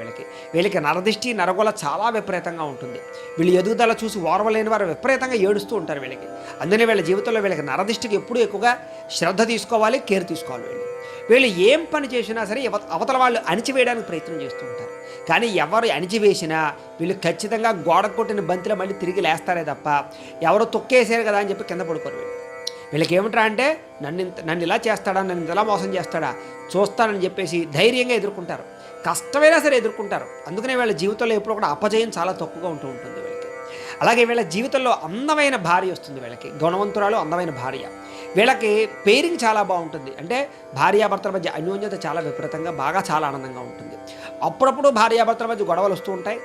వీళ్ళకి నరదిష్టి, నరగోళ చాలా విపరీతంగా ఉంటుంది. వీళ్ళు ఎదుగుదల చూసి ఓర్వలేని వారు విపరీతంగా ఏడుస్తూ ఉంటారు వీళ్ళకి. అందుకనే వీళ్ళ జీవితంలో వీళ్ళకి నరదిష్టికి ఎప్పుడూ ఎక్కువగా శ్రద్ధ తీసుకోవాలి, కేర్ తీసుకోవాలి. వీళ్ళు ఏం పని చేసినా సరే అవతల వాళ్ళు అణిచివేయడానికి ప్రయత్నం చేస్తూ ఉంటారు. కానీ ఎవరు అణిచివేసినా వీళ్ళు ఖచ్చితంగా గోడ కొట్టిన బంతిలో మళ్ళీ తిరిగి లేస్తారే తప్ప ఎవరో తొక్కేసారు కదా అని చెప్పి కింద పడుకోరు. వీళ్ళకి ఏమిట్రా అంటే నన్ను ఇలా చేస్తాడా, నన్ను ఇలా మోసం చేస్తాడా చూస్తానని చెప్పేసి ధైర్యంగా ఎదుర్కొంటారు. కష్టమైనా సరే ఎదుర్కొంటారు. అందుకనే వీళ్ళ జీవితంలో ఎప్పుడు కూడా అపజయం చాలా తక్కువగా ఉంటుంది వీళ్ళకి. అలాగే వీళ్ళ జీవితంలో అందమైన భార్య వస్తుంది వీళ్ళకి, గుణవంతురాలు, అందమైన భార్య. వీళ్ళకి పేరింగ్ చాలా బాగుంటుంది. అంటే భార్యాభర్తల మధ్య అన్యోన్యత చాలా విపరీతంగా బాగా చాలా ఆనందంగా ఉంటుంది. అప్పుడప్పుడు భార్యాభర్తల మధ్య గొడవలు వస్తూ ఉంటాయి.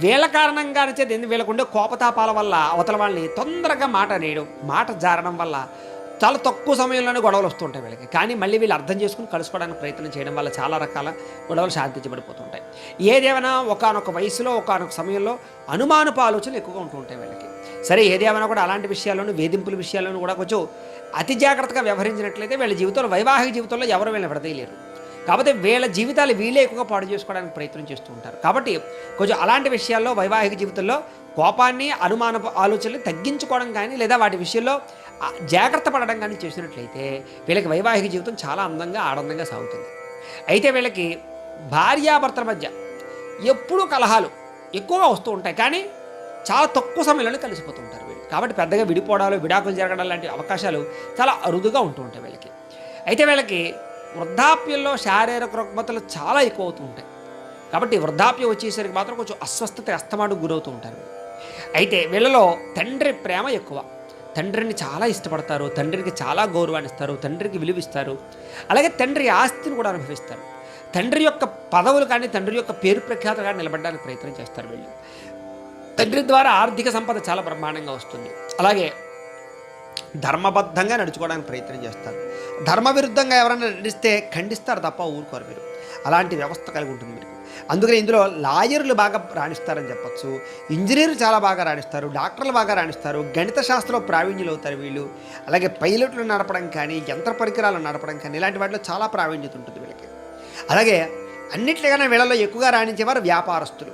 వీళ్ళ కారణంగానే వీళ్ళకు ఉండే కోపతాపాల వల్ల అవతల వాళ్ళని తొందరగా మాట అనేయడం, మాట జారడం వల్ల చాలా తక్కువ సమయంలోనే గొడవలు వస్తూ ఉంటాయి వీళ్ళకి. కానీ మళ్ళీ వీళ్ళు అర్థం చేసుకుని కలుసుకోవడానికి ప్రయత్నం చేయడం వల్ల చాలా రకాల గొడవలు శాంతించబడిపోతుంటాయి. ఏదేమైనా ఒకానొక వయసులో, ఒకానొక సమయంలో అనుమానపు ఆలోచనలు ఎక్కువగా ఉంటూ ఉంటాయి వీళ్ళకి. సరే, ఏదేమైనా కూడా అలాంటి విషయాల్లోనూ, వేధింపుల విషయాల్లోనూ కూడా కొంచెం అతి జాగ్రత్తగా వ్యవహరించినట్లయితే వీళ్ళ జీవితంలో, వైవాహిక జీవితంలో ఎవరు వీళ్ళని విడదీయలేరు. కాబట్టి వీళ్ళ జీవితాలు వీళ్ళే ఎక్కువగా పాడు చేసుకోవడానికి ప్రయత్నం చేస్తూ ఉంటారు. కాబట్టి కొంచెం అలాంటి విషయాల్లో వైవాహిక జీవితంలో కోపాన్ని, అనుమానపు ఆలోచనలు తగ్గించుకోవడం కానీ, లేదా వాటి విషయంలో జాగ్రత్త పడడం కానీ చేసినట్లయితే వీళ్ళకి వైవాహిక జీవితం చాలా అందంగా, ఆనందంగా సాగుతుంది. అయితే వీళ్ళకి భార్యాభర్తల మధ్య ఎప్పుడూ కలహాలు ఎక్కువగా వస్తూ ఉంటాయి, కానీ చాలా తక్కువ సమయంలోనే కలిసిపోతూ ఉంటారు వీళ్ళు. కాబట్టి పెద్దగా విడిపోవడాలు, విడాకులు జరగడం లాంటి అవకాశాలు చాలా అరుదుగా ఉంటూ ఉంటాయి వీళ్ళకి. అయితే వీళ్ళకి వృద్ధాప్యంలో శారీరక రుగ్మతలు చాలా ఎక్కువ అవుతూ ఉంటాయి. కాబట్టి వృద్ధాప్యం వచ్చేసరికి మాత్రం కొంచెం అస్వస్థత అస్తమాటు గురవుతూ ఉంటారు. అయితే వీళ్ళలో తండ్రి ప్రేమ ఎక్కువ. తండ్రిని చాలా ఇష్టపడతారు, తండ్రికి చాలా గౌరవాన్ని ఇస్తారు, తండ్రికి విలువిస్తారు. అలాగే తండ్రి ఆస్తిని కూడా అనుభవిస్తారు. తండ్రి యొక్క పదవులు కానీ తండ్రి యొక్క పేరు ప్రఖ్యాతులు కానీ నిలబడడానికి ప్రయత్నం చేస్తారు వీళ్ళు. తండ్రి ద్వారా ఆర్థిక సంపద చాలా బ్రహ్మాండంగా వస్తుంది. అలాగే ధర్మబద్ధంగా నడుచుకోవడానికి ప్రయత్నం చేస్తారు. ధర్మ విరుద్ధంగా ఎవరైనా నడిస్తే ఖండిస్తారు తప్ప ఊరుకోరు మీరు. అలాంటి వ్యవస్థ కలిగి ఉంటుంది మీరు. అందుకని ఇందులో లాయర్లు బాగా రాణిస్తారని చెప్పచ్చు, ఇంజనీర్లు చాలా బాగా రాణిస్తారు, డాక్టర్లు బాగా రాణిస్తారు, గణిత శాస్త్రంలో ప్రావీణ్యులు అవుతారు వీళ్ళు. అలాగే పైలట్లు నడపడం కానీ యంత్ర పరికరాలు నడపడం కానీ ఇలాంటి వాటిలో చాలా ప్రావీణ్యత ఉంటుంది వీళ్ళకి. అలాగే అన్నిట్లుగానే వీళ్ళలో ఎక్కువగా రాణించేవారు వ్యాపారస్తులు.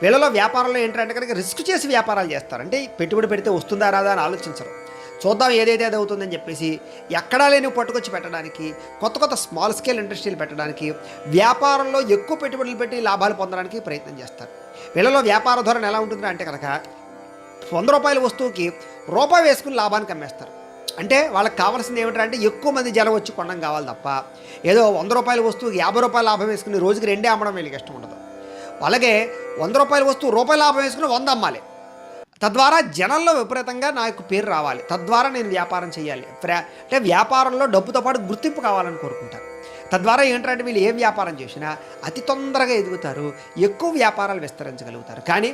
వీళ్ళలో వ్యాపారంలో ఏంటంటే కనుక రిస్క్ చేసి వ్యాపారాలు చేస్తారు. అంటే పెట్టుబడి పెడితే వస్తుందా రాదా అని ఆలోచించరు. చూద్దాం ఏదైతే అది అవుతుందని చెప్పేసి ఎక్కడా లేని పట్టుకొచ్చి పెట్టడానికి, కొత్త కొత్త స్మాల్ స్కేల్ ఇండస్ట్రీలు పెట్టడానికి, వ్యాపారంలో ఎక్కువ పెట్టుబడులు పెట్టి లాభాలు పొందడానికి ప్రయత్నం చేస్తారు. వీళ్ళలో వ్యాపార ధోరణి ఎలా ఉంటుందంటే అంటే కనుక 100 రూపాయల వస్తువుకి రూపాయి వేసుకుని లాభానికి అమ్మేస్తారు. అంటే వాళ్ళకి కావాల్సింది ఏమిటంటే ఎక్కువ మంది జనం వచ్చి కొనడం కావాలి తప్ప ఏదో 100 రూపాయల వస్తువుకి 50 రూపాయలు లాభం వేసుకుని రోజుకి 2 అమ్మడం వీళ్ళకి ఇష్టం ఉండదు. అలాగే 100 రూపాయల వస్తువు రూపాయలు లాభం వేసుకుని 100 అమ్మాలి. తద్వారా జనంలో విపరీతంగా నాకు పేరు రావాలి, తద్వారా నేను వ్యాపారం చేయాలి. అంటే వ్యాపారంలో డబ్బుతో పాటు గుర్తింపు కావాలని కోరుకుంటారు. తద్వారా ఏంటంటే వీళ్ళు ఏ వ్యాపారం చేసినా అతి తొందరగా ఎదుగుతారు, ఎక్కువ వ్యాపారాలు విస్తరించగలుగుతారు. కానీ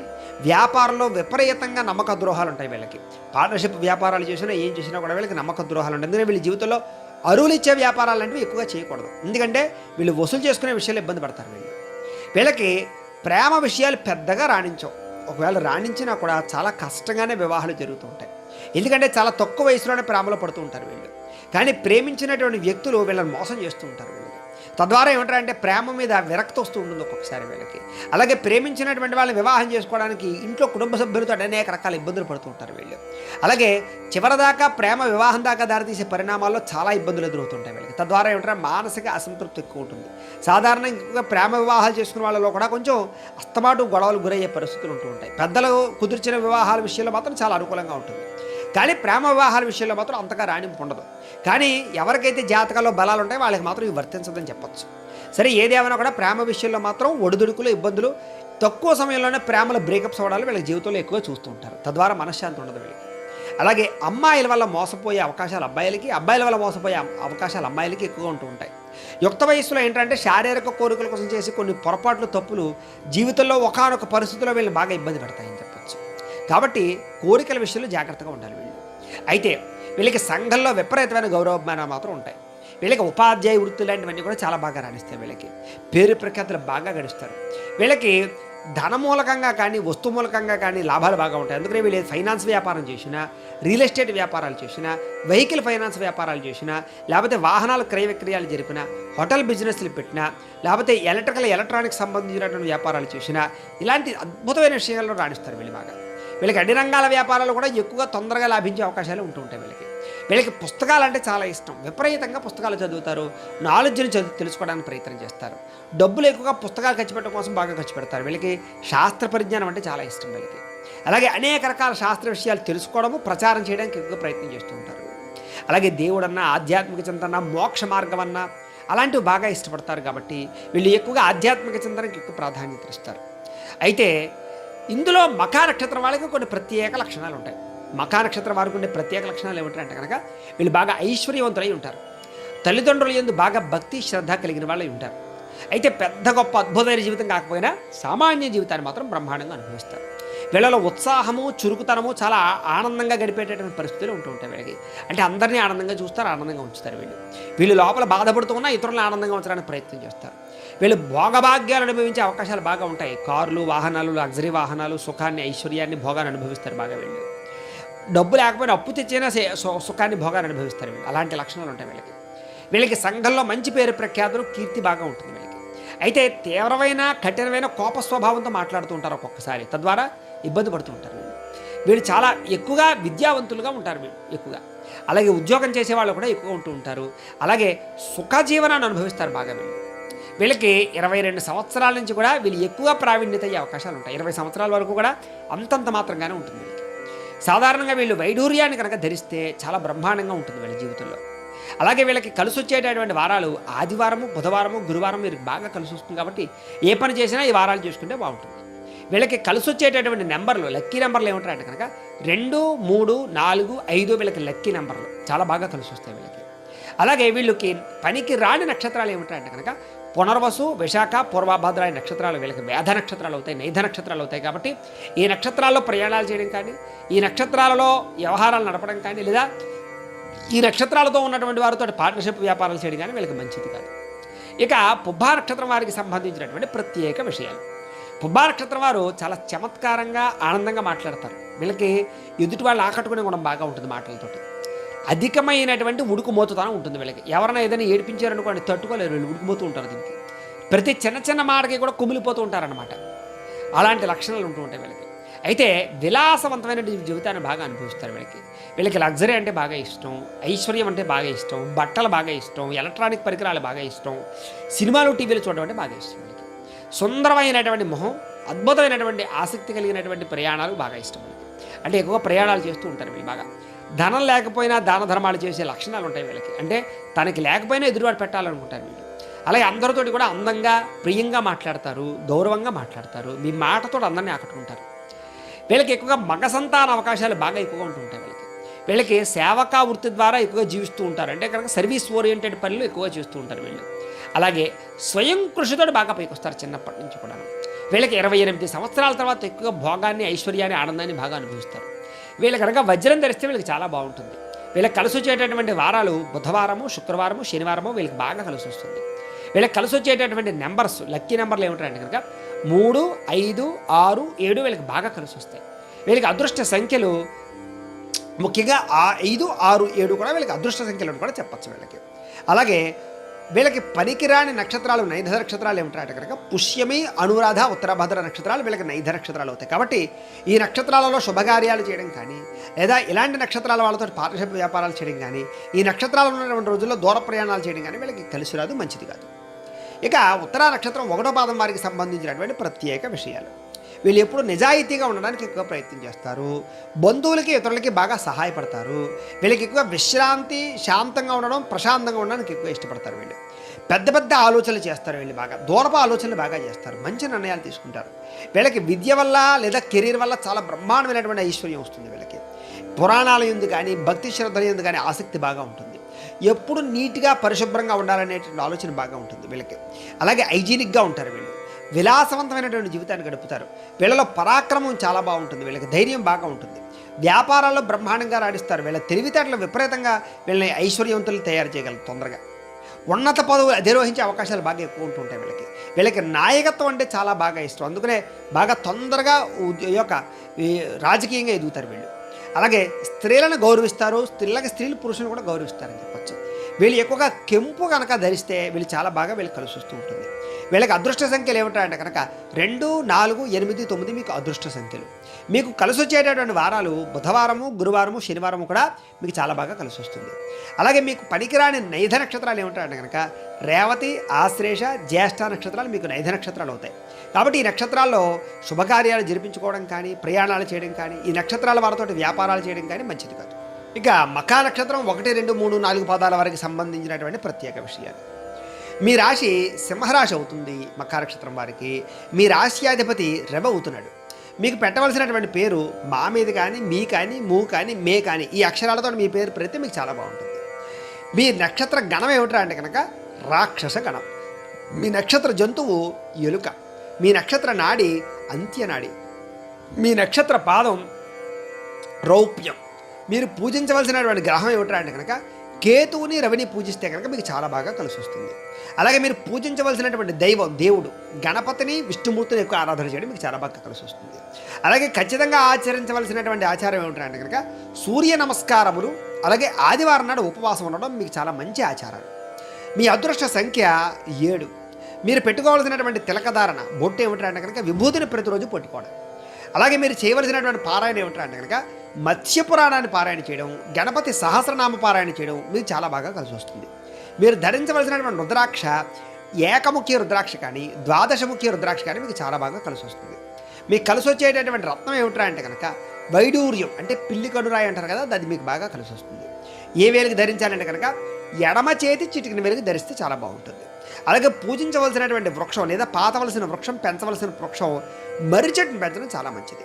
వ్యాపారంలో విపరీతంగా నమ్మక ద్రోహాలు ఉంటాయి వీళ్ళకి. పార్ట్నర్షిప్ వ్యాపారాలు చేసినా ఏం చేసినా కూడా వీళ్ళకి నమ్మక ద్రోహాలు ఉంటాయి. ఎందుకంటే వీళ్ళ జీవితంలో అరువులు ఇచ్చే వ్యాపారాలు అంటే ఎక్కువగా చేయకూడదు. ఎందుకంటే వీళ్ళు వసూలు చేసుకునే విషయాలు ఇబ్బంది పడతారు. వీళ్ళకి ప్రేమ విషయాలు పెద్దగా రాణించవు. ఒకవేళ రాణించినా కూడా చాలా కష్టంగానే వివాహాలు జరుగుతూ ఉంటాయి. ఎందుకంటే చాలా తక్కువ వయసులోనే ప్రేమలో పడుతూ ఉంటారు వీళ్ళు. కానీ ప్రేమించినటువంటి వ్యక్తులు వీళ్ళని మోసం చేస్తూ ఉంటారు వీళ్ళకి. తద్వారా ఏమంటారంటే ప్రేమ మీద విరక్తి వస్తూ ఉంటుంది ఒక్కొక్కసారి వీళ్ళకి. అలాగే ప్రేమించినటువంటి వాళ్ళని వివాహం చేసుకోవడానికి ఇంట్లో కుటుంబ సభ్యులతో అనేక రకాల ఇబ్బందులు పడుతూ ఉంటారు వీళ్ళు. అలాగే చివరిదాకా ప్రేమ వివాహం దాకా దారితీసే పరిణామాల్లో చాలా ఇబ్బందులు ఎదురవుతుంటాయి వీళ్ళకి. తద్వారా ఏమంటారు మానసిక అసంతృప్తి ఎక్కువ ఉంటుంది. సాధారణంగా ప్రేమ వివాహాలు చేసుకున్న వాళ్ళలో కూడా కొంచెం అస్తమాటు గొడవలు గురయ్యే పరిస్థితులు ఉంటూ ఉంటాయి. పెద్దలు కుదిర్చిన వివాహాల విషయంలో మాత్రం చాలా అనుకూలంగా ఉంటుంది. కానీ ప్రేమ వివాహాల విషయంలో మాత్రం అంతగా రాణింపు ఉండదు. కానీ ఎవరికైతే జాతకాల్లో బలాలు ఉంటాయో వాళ్ళకి మాత్రం ఇవి వర్తించదని చెప్పచ్చు. సరే ఏదేమైనా కూడా ప్రేమ విషయంలో మాత్రం ఒడిదుడుకులు ఇబ్బందులు, తక్కువ సమయంలోనే ప్రేమలో బ్రేకప్స్ అవ్వడాలు వీళ్ళ జీవితంలో ఎక్కువ చూస్తూ ఉంటారు. తద్వారా మనశ్శాంతి ఉండదు వీళ్ళకి. అలాగే అమ్మాయిల వల్ల మోసపోయే అవకాశాలు అబ్బాయిలకి, అబ్బాయిల వల్ల మోసపోయే అవకాశాలు అమ్మాయిలకి ఎక్కువగా ఉంటూ ఉంటాయి. యుక్త వయస్సులో ఏంటంటే శారీరక కోరికల కోసం చేసి కొన్ని పొరపాట్లు తప్పులు జీవితంలో ఒకానొక పరిస్థితుల్లో వీళ్ళని బాగా ఇబ్బంది పెడతాయని చెప్పచ్చు. కాబట్టి కోరికల విషయంలో జాగ్రత్తగా ఉండాలి వీళ్ళు. అయితే వీళ్ళకి సంఘంలో విపరీతమైన గౌరవమానాలు మాత్రం ఉంటాయి. వీళ్ళకి ఉపాధ్యాయ వృత్తి లాంటివన్నీ కూడా చాలా బాగా రాణిస్తాయి. వీళ్ళకి పేరు ప్రఖ్యాతులు బాగా గడుస్తారు. వీళ్ళకి ధన మూలకంగా కానీ వస్తు మూలకంగా కానీ లాభాలు బాగా ఉంటాయి. అందుకనే వీళ్ళు ఫైనాన్స్ వ్యాపారం చేసినా, రియల్ ఎస్టేట్ వ్యాపారాలు చేసినా, వెహికల్ ఫైనాన్స్ వ్యాపారాలు చేసినా, లేకపోతే వాహనాల క్రయ విక్రయాలు జరిపినా, హోటల్ బిజినెస్లు పెట్టినా, లేకపోతే ఎలక్ట్రానిక్స్ సంబంధించినటువంటి వ్యాపారాలు చేసినా ఇలాంటి అద్భుతమైన విషయాల్లో రాణిస్తారు వీళ్ళు బాగా. వీళ్ళకి అన్ని రంగాల వ్యాపారాలు కూడా ఎక్కువగా తొందరగా లాభించే అవకాశాలు ఉంటూ ఉంటాయి వీళ్ళకి. వీళ్ళకి పుస్తకాలు అంటే చాలా ఇష్టం. విపరీతంగా పుస్తకాలు చదువుతారు, నాలెడ్జ్ని తెలుసుకోవడానికి ప్రయత్నం చేస్తారు. డబ్బులు ఎక్కువగా పుస్తకాలు ఖర్చు పెట్టడం కోసం బాగా ఖర్చు పెడతారు. వీళ్ళకి శాస్త్ర పరిజ్ఞానం అంటే చాలా ఇష్టం వీళ్ళకి. అలాగే అనేక రకాల శాస్త్ర విషయాలు తెలుసుకోవడము, ప్రచారం చేయడానికి ఎక్కువగా ప్రయత్నం చేస్తూ ఉంటారు. అలాగే దేవుడన్నా, ఆధ్యాత్మిక చింతన, మోక్ష మార్గం అన్నా అలాంటివి బాగా ఇష్టపడతారు. కాబట్టి వీళ్ళు ఎక్కువగా ఆధ్యాత్మిక చింతనకి ఎక్కువ ప్రాధాన్యత ఇస్తారు. అయితే ఇందులో మఖా నక్షత్రం వాళ్ళకి కొన్ని ప్రత్యేక లక్షణాలు ఉంటాయి. మఖా నక్షత్రం వారికి ఉండే ప్రత్యేక లక్షణాలు ఏమిటంటే కనుక వీళ్ళు బాగా ఐశ్వర్యవంతులై ఉంటారు. తల్లిదండ్రుల యందు బాగా భక్తి శ్రద్ధ కలిగిన వాళ్ళై ఉంటారు. అయితే పెద్ద గొప్ప అద్భుతమైన జీవితం కాకపోయినా సామాన్య జీవితాన్ని మాత్రం బ్రహ్మాండంగా అనుభవిస్తారు. వీళ్ళలో ఉత్సాహము, చురుకుతనము, చాలా ఆనందంగా గడిపేటటువంటి పరిస్థితులు ఉంటూ ఉంటాయి వీళ్ళకి. అంటే అందరినీ ఆనందంగా చూస్తారు, ఆనందంగా ఉంచుతారు. వీళ్ళు లోపల బాధపడుతూ ఉన్నా ఇతరులను ఆనందంగా ఉంచడానికి ప్రయత్నం చేస్తారు. వీళ్ళు భోగభాగ్యాలు అనుభవించే అవకాశాలు బాగా ఉంటాయి. కార్లు, వాహనాలు, లగ్జరీ వాహనాలు, సుఖాన్ని, ఐశ్వర్యాన్ని, భోగాన్ని అనుభవిస్తారు బాగా వీళ్ళు. డబ్బు లేకపోయినా అప్పు తెచ్చైనా సుఖాన్ని, భోగాన్ని అనుభవిస్తారు వీళ్ళు. అలాంటి లక్షణాలు ఉంటాయి వీళ్ళకి సంఘంలో మంచి పేరు ప్రఖ్యాతులు, కీర్తి బాగా ఉంటుంది వీళ్ళకి. అయితే తీవ్రమైన కఠినమైన కోప స్వభావంతో మాట్లాడుతూ ఉంటారు ఒక్కొక్కసారి. తద్వారా ఇబ్బంది పడుతూ ఉంటారు వీళ్ళు చాలా ఎక్కువగా విద్యావంతులుగా ఉంటారు వీళ్ళు ఎక్కువగా. అలాగే ఉద్యోగం చేసే వాళ్ళు కూడా ఎక్కువగా ఉంటూ ఉంటారు. అలాగే సుఖజీవనాన్ని అనుభవిస్తారు బాగా వీళ్ళకి 22 సంవత్సరాల నుంచి కూడా వీళ్ళు ఎక్కువగా ప్రావీణ్యత అయ్యే అవకాశాలు ఉంటాయి. 20 సంవత్సరాల వరకు కూడా అంతంత మాత్రంగానే ఉంటుంది వీళ్ళకి. సాధారణంగా వీళ్ళు వైఢూర్యాన్ని కనుక ధరిస్తే చాలా బ్రహ్మాండంగా ఉంటుంది వీళ్ళ జీవితంలో. అలాగే వీళ్ళకి కలిసి వచ్చేటటువంటి వారాలు ఆదివారము, బుధవారము, గురువారం వీరికి బాగా కలిసి వస్తుంది కాబట్టి ఏ పని చేసినా ఈ వారాలు చేసుకుంటే బాగుంటుంది. వీళ్ళకి కలిసి వచ్చేటటువంటి నెంబర్లు, లక్కీ నెంబర్లు ఏమిటంటే కనుక 2, 3, 4, 5 వీళ్ళకి లక్కీ నెంబర్లు చాలా బాగా కలిసి వస్తాయి వీళ్ళకి. అలాగే వీళ్ళకి పనికి రాని నక్షత్రాలు ఏమిటంటే కనుక పునర్వసు, విశాఖ, పూర్వభద్ర నక్షత్రాలు వీళ్ళకి వేధ నక్షత్రాలు అవుతాయి, నైధ నక్షత్రాలు అవుతాయి. కాబట్టి ఈ నక్షత్రాల్లో ప్రయాణాలు చేయడం కానీ, ఈ నక్షత్రాలలో వ్యవహారాలు నడపడం కానీ, లేదా ఈ నక్షత్రాలతో ఉన్నటువంటి వారితో పార్ట్నర్షిప్ వ్యాపారాలు చేయడం కానీ వీళ్ళకి మంచిది కాదు. ఇక పుబ్బా నక్షత్రం వారికి సంబంధించినటువంటి ప్రత్యేక విషయాలు. పుబ్బా నక్షత్రం వారు చాలా చమత్కారంగా, ఆనందంగా మాట్లాడతారు. వీళ్ళకి ఎదుటి వాళ్ళు ఆకట్టుకునే గుణం బాగా ఉంటుంది మాటలతోటి. అధికమైనటువంటి ఉడుకుమోతుతనం ఉంటుంది వీళ్ళకి. ఎవరైనా ఏదైనా ఏడిపించారనుకోండి తట్టుకోలేరు, వీళ్ళు ఉడుకుమోతూ ఉంటారు. దీనికి ప్రతి చిన్న చిన్న మాటకి కూడా కుమిలిపోతూ ఉంటారనమాట. అలాంటి లక్షణాలు ఉంటూ ఉంటాయి వీళ్ళకి. అయితే విలాసవంతమైన జీవితాన్ని బాగా అనుభవిస్తారు వీళ్ళకి. వీళ్ళకి లగ్జరీ అంటే బాగా ఇష్టం, ఐశ్వర్యం అంటే బాగా ఇష్టం, బట్టలు బాగా ఇష్టం, ఎలక్ట్రానిక్ పరికరాలు బాగా ఇష్టం, సినిమాలు, టీవీలు చూడడం అంటే బాగా ఇష్టం వీళ్ళకి. సుందరమైనటువంటి మొహం, అద్భుతమైనటువంటి ఆసక్తి కలిగినటువంటి ప్రయాణాలు బాగా ఇష్టం వీళ్ళకి. అంటే ఎక్కువగా ప్రయాణాలు చేస్తూ ఉంటారు వీళ్ళు బాగా. ధనం లేకపోయినా దాన ధర్మాలు చేసే లక్షణాలు ఉంటాయి వీళ్ళకి. అంటే తనకి లేకపోయినా ఎదురువాడు పెట్టాలనుకుంటారు వీళ్ళు. అలాగే అందరితోటి కూడా అందంగా, ప్రియంగా మాట్లాడతారు, గౌరవంగా మాట్లాడతారు, మీ మాటతో అందరినీ ఆకట్టుకుంటారు. వీళ్ళకి ఎక్కువగా మగ సంతాన అవకాశాలు బాగా ఎక్కువగా ఉంటుంటాయి వీళ్ళకి. వీళ్ళకి సేవకా వృత్తి ద్వారా ఎక్కువగా జీవిస్తూ ఉంటారు. అంటే కనుక సర్వీస్ ఓరియంటెడ్ పనులు ఎక్కువగా చేస్తూ ఉంటారు వీళ్ళు. అలాగే స్వయం కృషితో బాగా పైకి వస్తారు చిన్నప్పటి నుంచి కూడా. వీళ్ళకి 28 సంవత్సరాల తర్వాత ఎక్కువగా భోగాన్ని, ఐశ్వర్యాన్ని, ఆనందాన్ని బాగా అనుభవిస్తారు. వీళ్ళకి కనుక వజ్రం ధరిస్తే వీళ్ళకి చాలా బాగుంటుంది. వీళ్ళకి కలిసి వచ్చేటటువంటి వారాలు బుధవారము, శుక్రవారము, శనివారము వీళ్ళకి బాగా కలిసి వస్తుంది. వీళ్ళకి కలిసి వచ్చేటటువంటి నెంబర్స్, లక్కీ నెంబర్లు ఏమిటంటే కనుక 3, 5, 6, 7 వీళ్ళకి బాగా కలిసి వస్తాయి. వీళ్ళకి అదృష్ట సంఖ్యలు ముఖ్యంగా 5, 6, 7 కూడా వీళ్ళకి అదృష్ట సంఖ్యలు కూడా చెప్పచ్చు వీళ్ళకి. అలాగే వీళ్ళకి పనికిరాని నక్షత్రాలు, నైధ నక్షత్రాలు ఏమిటంటే కనుక పుష్యమి, అనురాధ, ఉత్తరభద్ర నక్షత్రాలు వీళ్ళకి నైధ నక్షత్రాలు అవుతాయి. కాబట్టి ఈ నక్షత్రాలలో శుభకార్యాలు చేయడం కానీ, లేదా ఇలాంటి నక్షత్రాల వాళ్ళతో పార్ట్నర్షిప్ వ్యాపారాలు చేయడం కానీ, ఈ నక్షత్రాలు ఉన్నటువంటి రోజుల్లో దూర ప్రయాణాలు చేయడం కానీ వీళ్ళకి కలిసి రాదు, మంచిది కాదు. ఇక ఉత్తరా నక్షత్రం 1వ పాదం వారికి సంబంధించినటువంటి ప్రత్యేక విషయాలు. వీళ్ళు ఎప్పుడు నిజాయితీగా ఉండడానికి ఎక్కువ ప్రయత్నం చేస్తారు. బంధువులకి, ఇతరులకి బాగా సహాయపడతారు. వీళ్ళకి ఎక్కువ విశ్రాంతి, శాంతంగా ఉండడం, ప్రశాంతంగా ఉండడానికి ఎక్కువ ఇష్టపడతారు. వీళ్ళు పెద్ద పెద్ద ఆలోచనలు చేస్తారు. వీళ్ళు బాగా దూరపు ఆలోచనలు బాగా చేస్తారు, మంచి నిర్ణయాలు తీసుకుంటారు. వీళ్ళకి విద్య వల్ల లేదా కెరీర్ వల్ల చాలా బ్రహ్మాండమైనటువంటి ఐశ్వర్యం వస్తుంది. వీళ్ళకి పురాణాల యందు కానీ, భక్తి శ్రద్ధల యందు కానీ ఆసక్తి బాగా ఉంటుంది. ఎప్పుడు నీట్గా, పరిశుభ్రంగా ఉండాలనేటువంటి ఆలోచన బాగా ఉంటుంది వీళ్ళకి. అలాగే హైజీనిక్గా ఉంటారు వీళ్ళు. విలాసవంతమైనటువంటి జీవితాన్ని గడుపుతారు. వీళ్ళలో పరాక్రమం చాలా బాగుంటుంది. వీళ్ళకి ధైర్యం బాగా ఉంటుంది. వ్యాపారాల్లో బ్రహ్మాండంగా రాణిస్తారు. వీళ్ళ తెలివితేటలు విపరీతంగా వీళ్ళని ఐశ్వర్యవంతులు తయారు చేయగలరు. తొందరగా ఉన్నత పదవులు అధిరోహించే అవకాశాలు బాగా ఎక్కువ ఉంటుంటాయి వీళ్ళకి. వీళ్ళకి నాయకత్వం అంటే చాలా బాగా ఇష్టం. అందుకనే బాగా తొందరగా రాజకీయంగా ఎదుగుతారు వీళ్ళు. అలాగే స్త్రీలను గౌరవిస్తారు. స్త్రీలు పురుషులను కూడా గౌరవిస్తారని చెప్పచ్చు. వీళ్ళు ఎక్కువగా కెంపు కనుక ధరిస్తే వీళ్ళు చాలా బాగా వీళ్ళకి కలిసి వస్తూ ఉంటుంది. వీళ్ళకి అదృష్ట సంఖ్యలు ఏమిటంటే కనుక 2, 4, 8, 9 మీకు అదృష్ట సంఖ్యలు. మీకు కలిసి వచ్చేటటువంటి వారాలు బుధవారము, గురువారము, శనివారము కూడా మీకు చాలా బాగా కలిసి వస్తుంది. అలాగే మీకు పనికిరాని నైధ నక్షత్రాలు ఏమిటంటే కనుక రేవతి, ఆశ్లేష, జ్యేష్ఠ నక్షత్రాలు మీకు నైధ నక్షత్రాలు అవుతాయి. కాబట్టి ఈ నక్షత్రాల్లో శుభకార్యాలు జరిపించుకోవడం కానీ, ప్రయాణాలు చేయడం కానీ, ఈ నక్షత్రాల వారితో వ్యాపారాలు చేయడం కానీ మంచిది కాదు. ఇక మఖా నక్షత్రం 1, 2, 3, 4 పాదాల వారికి సంబంధించినటువంటి ప్రత్యేక విషయాలు. మీ రాశి సింహరాశి అవుతుంది. మఖా నక్షత్రం వారికి మీ రాశ్యాధిపతి రవి అవుతున్నాడు. మీకు పెట్టవలసినటువంటి పేరు మా మీద కానీ, మీ కానీ, మూ కానీ, మే కానీ ఈ అక్షరాలతో మీ పేరు పెడితే మీకు చాలా బాగుంటుంది. మీ నక్షత్ర గణం ఏమిట్రా అంటే కనుక రాక్షస గణం. మీ నక్షత్ర జంతువు ఎలుక. మీ నక్షత్ర నాడి అంత్యనాడి. మీ నక్షత్ర పాదం రౌప్యం. మీరు పూజించవలసినటువంటి గ్రహం ఏమిట్రా అంటే కనుక కేతువుని, రవిని పూజిస్తే కనుక మీకు చాలా బాగా కలిసి వస్తుంది. అలాగే మీరు పూజించవలసినటువంటి దేవుడు గణపతిని, విష్ణుమూర్తిని ఎక్కువ ఆరాధన చేయడం మీకు చాలా బాగా కలిసి వస్తుంది. అలాగే ఖచ్చితంగా ఆచరించవలసినటువంటి ఆచారం ఏమిటంటే కనుక సూర్య నమస్కారములు, అలాగే ఆదివారం నాడు ఉపవాసం ఉండడం మీకు చాలా మంచి ఆచారాలు. మీ అదృష్ట సంఖ్య 7. మీరు పెట్టుకోవాల్సినటువంటి తిలకధారణ బొట్టు ఏమిటంటే కనుక విభూతిని ప్రతిరోజు పెట్టుకోవడం. అలాగే మీరు చేయవలసినటువంటి పారాయణ ఏమిటంటే కనుక మత్స్యపురాణాన్ని పారాయణ చేయడం, గణపతి సహస్రనామ పారాయణ చేయడం మీకు చాలా బాగా కలిసి వస్తుంది. మీరు ధరించవలసినటువంటి రుద్రాక్ష ఏకముఖి రుద్రాక్ష కానీ, ద్వాదశముఖి రుద్రాక్ష కానీ మీకు చాలా బాగా కలిసి వస్తుంది. మీకు కలిసి వచ్చేటటువంటి రత్నం ఏమిట్రా అంటే కనుక వైడూర్యం, అంటే పిల్లి కడురాయి అంటారు కదా, అది మీకు బాగా కలిసి వస్తుంది. ఏ వేలికి ధరించాలంటే కనుక ఎడమ చేతి చిటికిన వెలుగు ధరిస్తే చాలా బాగుంటుంది. అలాగే పూజించవలసినటువంటి వృక్షం లేదా పాతవలసిన వృక్షం, పెంచవలసిన వృక్షం మర్రి చెట్టును పెంచడం చాలా మంచిది.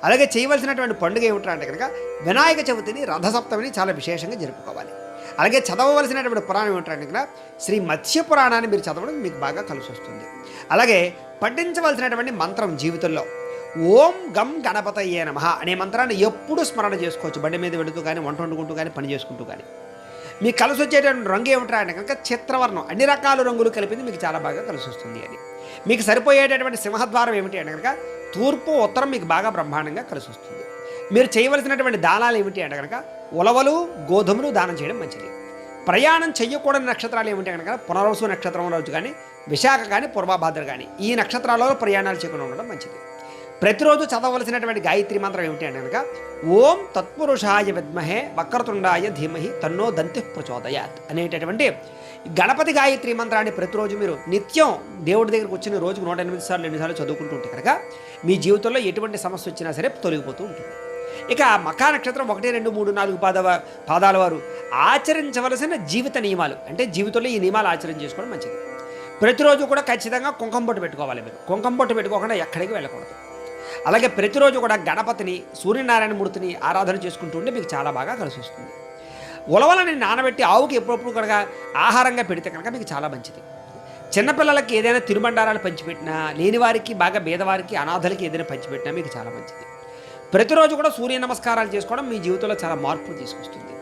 అలాగే చేయవలసినటువంటి పండుగ ఏమిటంటే కనుక వినాయక చవితిని, రథసప్తమిని చాలా విశేషంగా జరుపుకోవాలి. అలాగే చదవవలసినటువంటి పురాణం ఏమిటంటే కనుక శ్రీ మత్స్య పురాణాన్ని మీరు చదవడం మీకు బాగా కలిసి వస్తుంది. అలాగే పఠించవలసినటువంటి మంత్రం జీవితంలో ఓం గం గణపతయ్యే నమః అనే మంత్రాన్ని ఎప్పుడూ స్మరణ చేసుకోవచ్చు. బండి మీద వెళుతూ కానీ, వంట వండుకుంటూ కానీ, పని చేసుకుంటూ కానీ. మీకు కలిసి వచ్చేటువంటి రంగు ఏమిటా అంటే కనుక చిత్రవర్ణం, అన్ని రకాల రంగులు కలిపింది మీకు చాలా బాగా కలిసి వస్తుంది. అని మీకు సరిపోయేటటువంటి సింహద్వారం ఏమిటి అంటే కనుక తూర్పు, ఉత్తరం మీకు బాగా బ్రహ్మాండంగా కలిసి వస్తుంది. మీరు చేయవలసినటువంటి దానాలు ఏమిటి అంటే కనుక ఉలవలు, గోధుమలు దానం చేయడం మంచిది. ప్రయాణం చేయకూడని నక్షత్రాలు ఏమిటి కనుక పునర్వసు నక్షత్రం రోజు కానీ, విశాఖ కానీ, పూర్వభాద్ర కానీ ఈ నక్షత్రాలలో ప్రయాణాలు చేయకుండా ఉండడం మంచిది. ప్రతిరోజు చదవలసినటువంటి గాయత్రి మంత్రం ఏమిటి అంటే కనుక ఓం తత్పురుషాయ విద్మహే వక్రతుండాయ ధీమహి తన్నో దంతి ప్రచోదయాత్ అనేటటువంటి గణపతి గాయత్రి మంత్రాన్ని ప్రతిరోజు మీరు నిత్యం దేవుడి దగ్గరికి వచ్చిన రోజుకు 108 సార్లు 2 సార్లు చదువుకుంటూ ఉంటే కనుక మీ జీవితంలో ఎటువంటి సమస్య వచ్చినా సరే తొలగిపోతూ ఉంటుంది. ఇక మఖా నక్షత్రం 1, 2, 3, 4 పాదాల వారు ఆచరించవలసిన జీవిత నియమాలు అంటే జీవితంలో ఈ నియమాలు ఆచరణ చేసుకోవడం మంచిది. ప్రతిరోజు కూడా ఖచ్చితంగా కుంకుమ బొట్టు పెట్టుకోవాలి. మీరు కుంకుమ బొట్టు పెట్టుకోకుండా ఎక్కడికి వెళ్ళకూడదు. అలాగే ప్రతిరోజు కూడా గణపతిని, సూర్యనారాయణ మూర్తిని ఆరాధన చేసుకుంటూ ఉంటే మీకు చాలా బాగా కలిసి వస్తుంది. ఉలవలని నానబెట్టి ఆవుకి ఎప్పుడప్పుడు కనుక ఆహారంగా పెడితే కనుక మీకు చాలా మంచిది. చిన్నపిల్లలకి ఏదైనా తినుబండారాలు పంచిపెట్టినా, లేని వారికి, బాగా పేదవారికి, అనాథలకి ఏదైనా పంచిపెట్టినా మీకు చాలా మంచిది. ప్రతిరోజు కూడా సూర్య నమస్కారాలు చేసుకోవడం మీ జీవితంలో చాలా మార్పులు తీసుకొస్తుంది.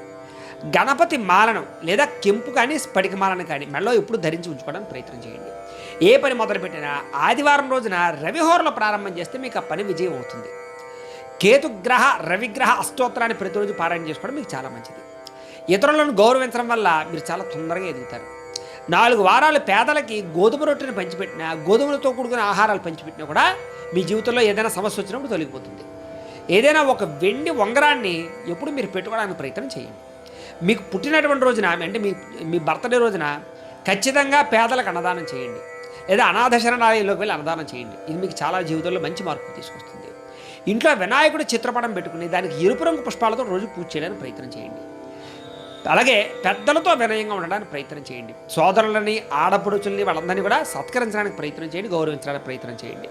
గణపతి మాలను లేదా కెంపు కానీ, స్ఫటిక మాలను కానీ మెడలో ఎప్పుడు ధరించి ఉంచుకోవడానికి ప్రయత్నం చేయండి. ఏ పని మొదలుపెట్టినా ఆదివారం రోజున రవిహోరలో ప్రారంభం చేస్తే మీకు ఆ పని విజయం అవుతుంది. కేతుగ్రహ, రవిగ్రహ అష్టోత్తరాన్ని ప్రతిరోజు పారాయణ చేసుకోవడం మీకు చాలా మంచిది. ఇతరులను గౌరవించడం వల్ల మీరు చాలా తొందరగా ఎదుగుతారు. 4 వారాలు పేదలకి గోధుమ రొట్టెని పంచిపెట్టినా, గోధుమలతో కూడుకున్న ఆహారాలు పంచిపెట్టినా కూడా మీ జీవితంలో ఏదైనా సమస్య వచ్చినప్పుడు తొలగిపోతుంది. ఏదైనా ఒక వెండి ఉంగరాన్ని ఎప్పుడు మీరు పెట్టుకోవడానికి ప్రయత్నం చేయండి. మీకు పుట్టినటువంటి రోజున అంటే మీ బర్త్డే రోజున ఖచ్చితంగా పేదలకు అన్నదానం చేయండి, లేదా అనాథ శరణాలయంలోకి వెళ్ళి అన్నదానం చేయండి. ఇది మీకు చాలా జీవితంలో మంచి మార్పు తీసుకొస్తుంది. ఇంట్లో వినాయకుడి చిత్రపటం పెట్టుకుని దానికి ఎరుపు రంగు పుష్పాలతో రోజు పూజ చేయడానికి ప్రయత్నం చేయండి. అలాగే పెద్దలతో వినయంగా ఉండడానికి ప్రయత్నం చేయండి. సోదరులని, ఆడపడుచుల్ని వాళ్ళందరినీ కూడా సత్కరించడానికి ప్రయత్నం చేయండి, గౌరవించడానికి ప్రయత్నం చేయండి.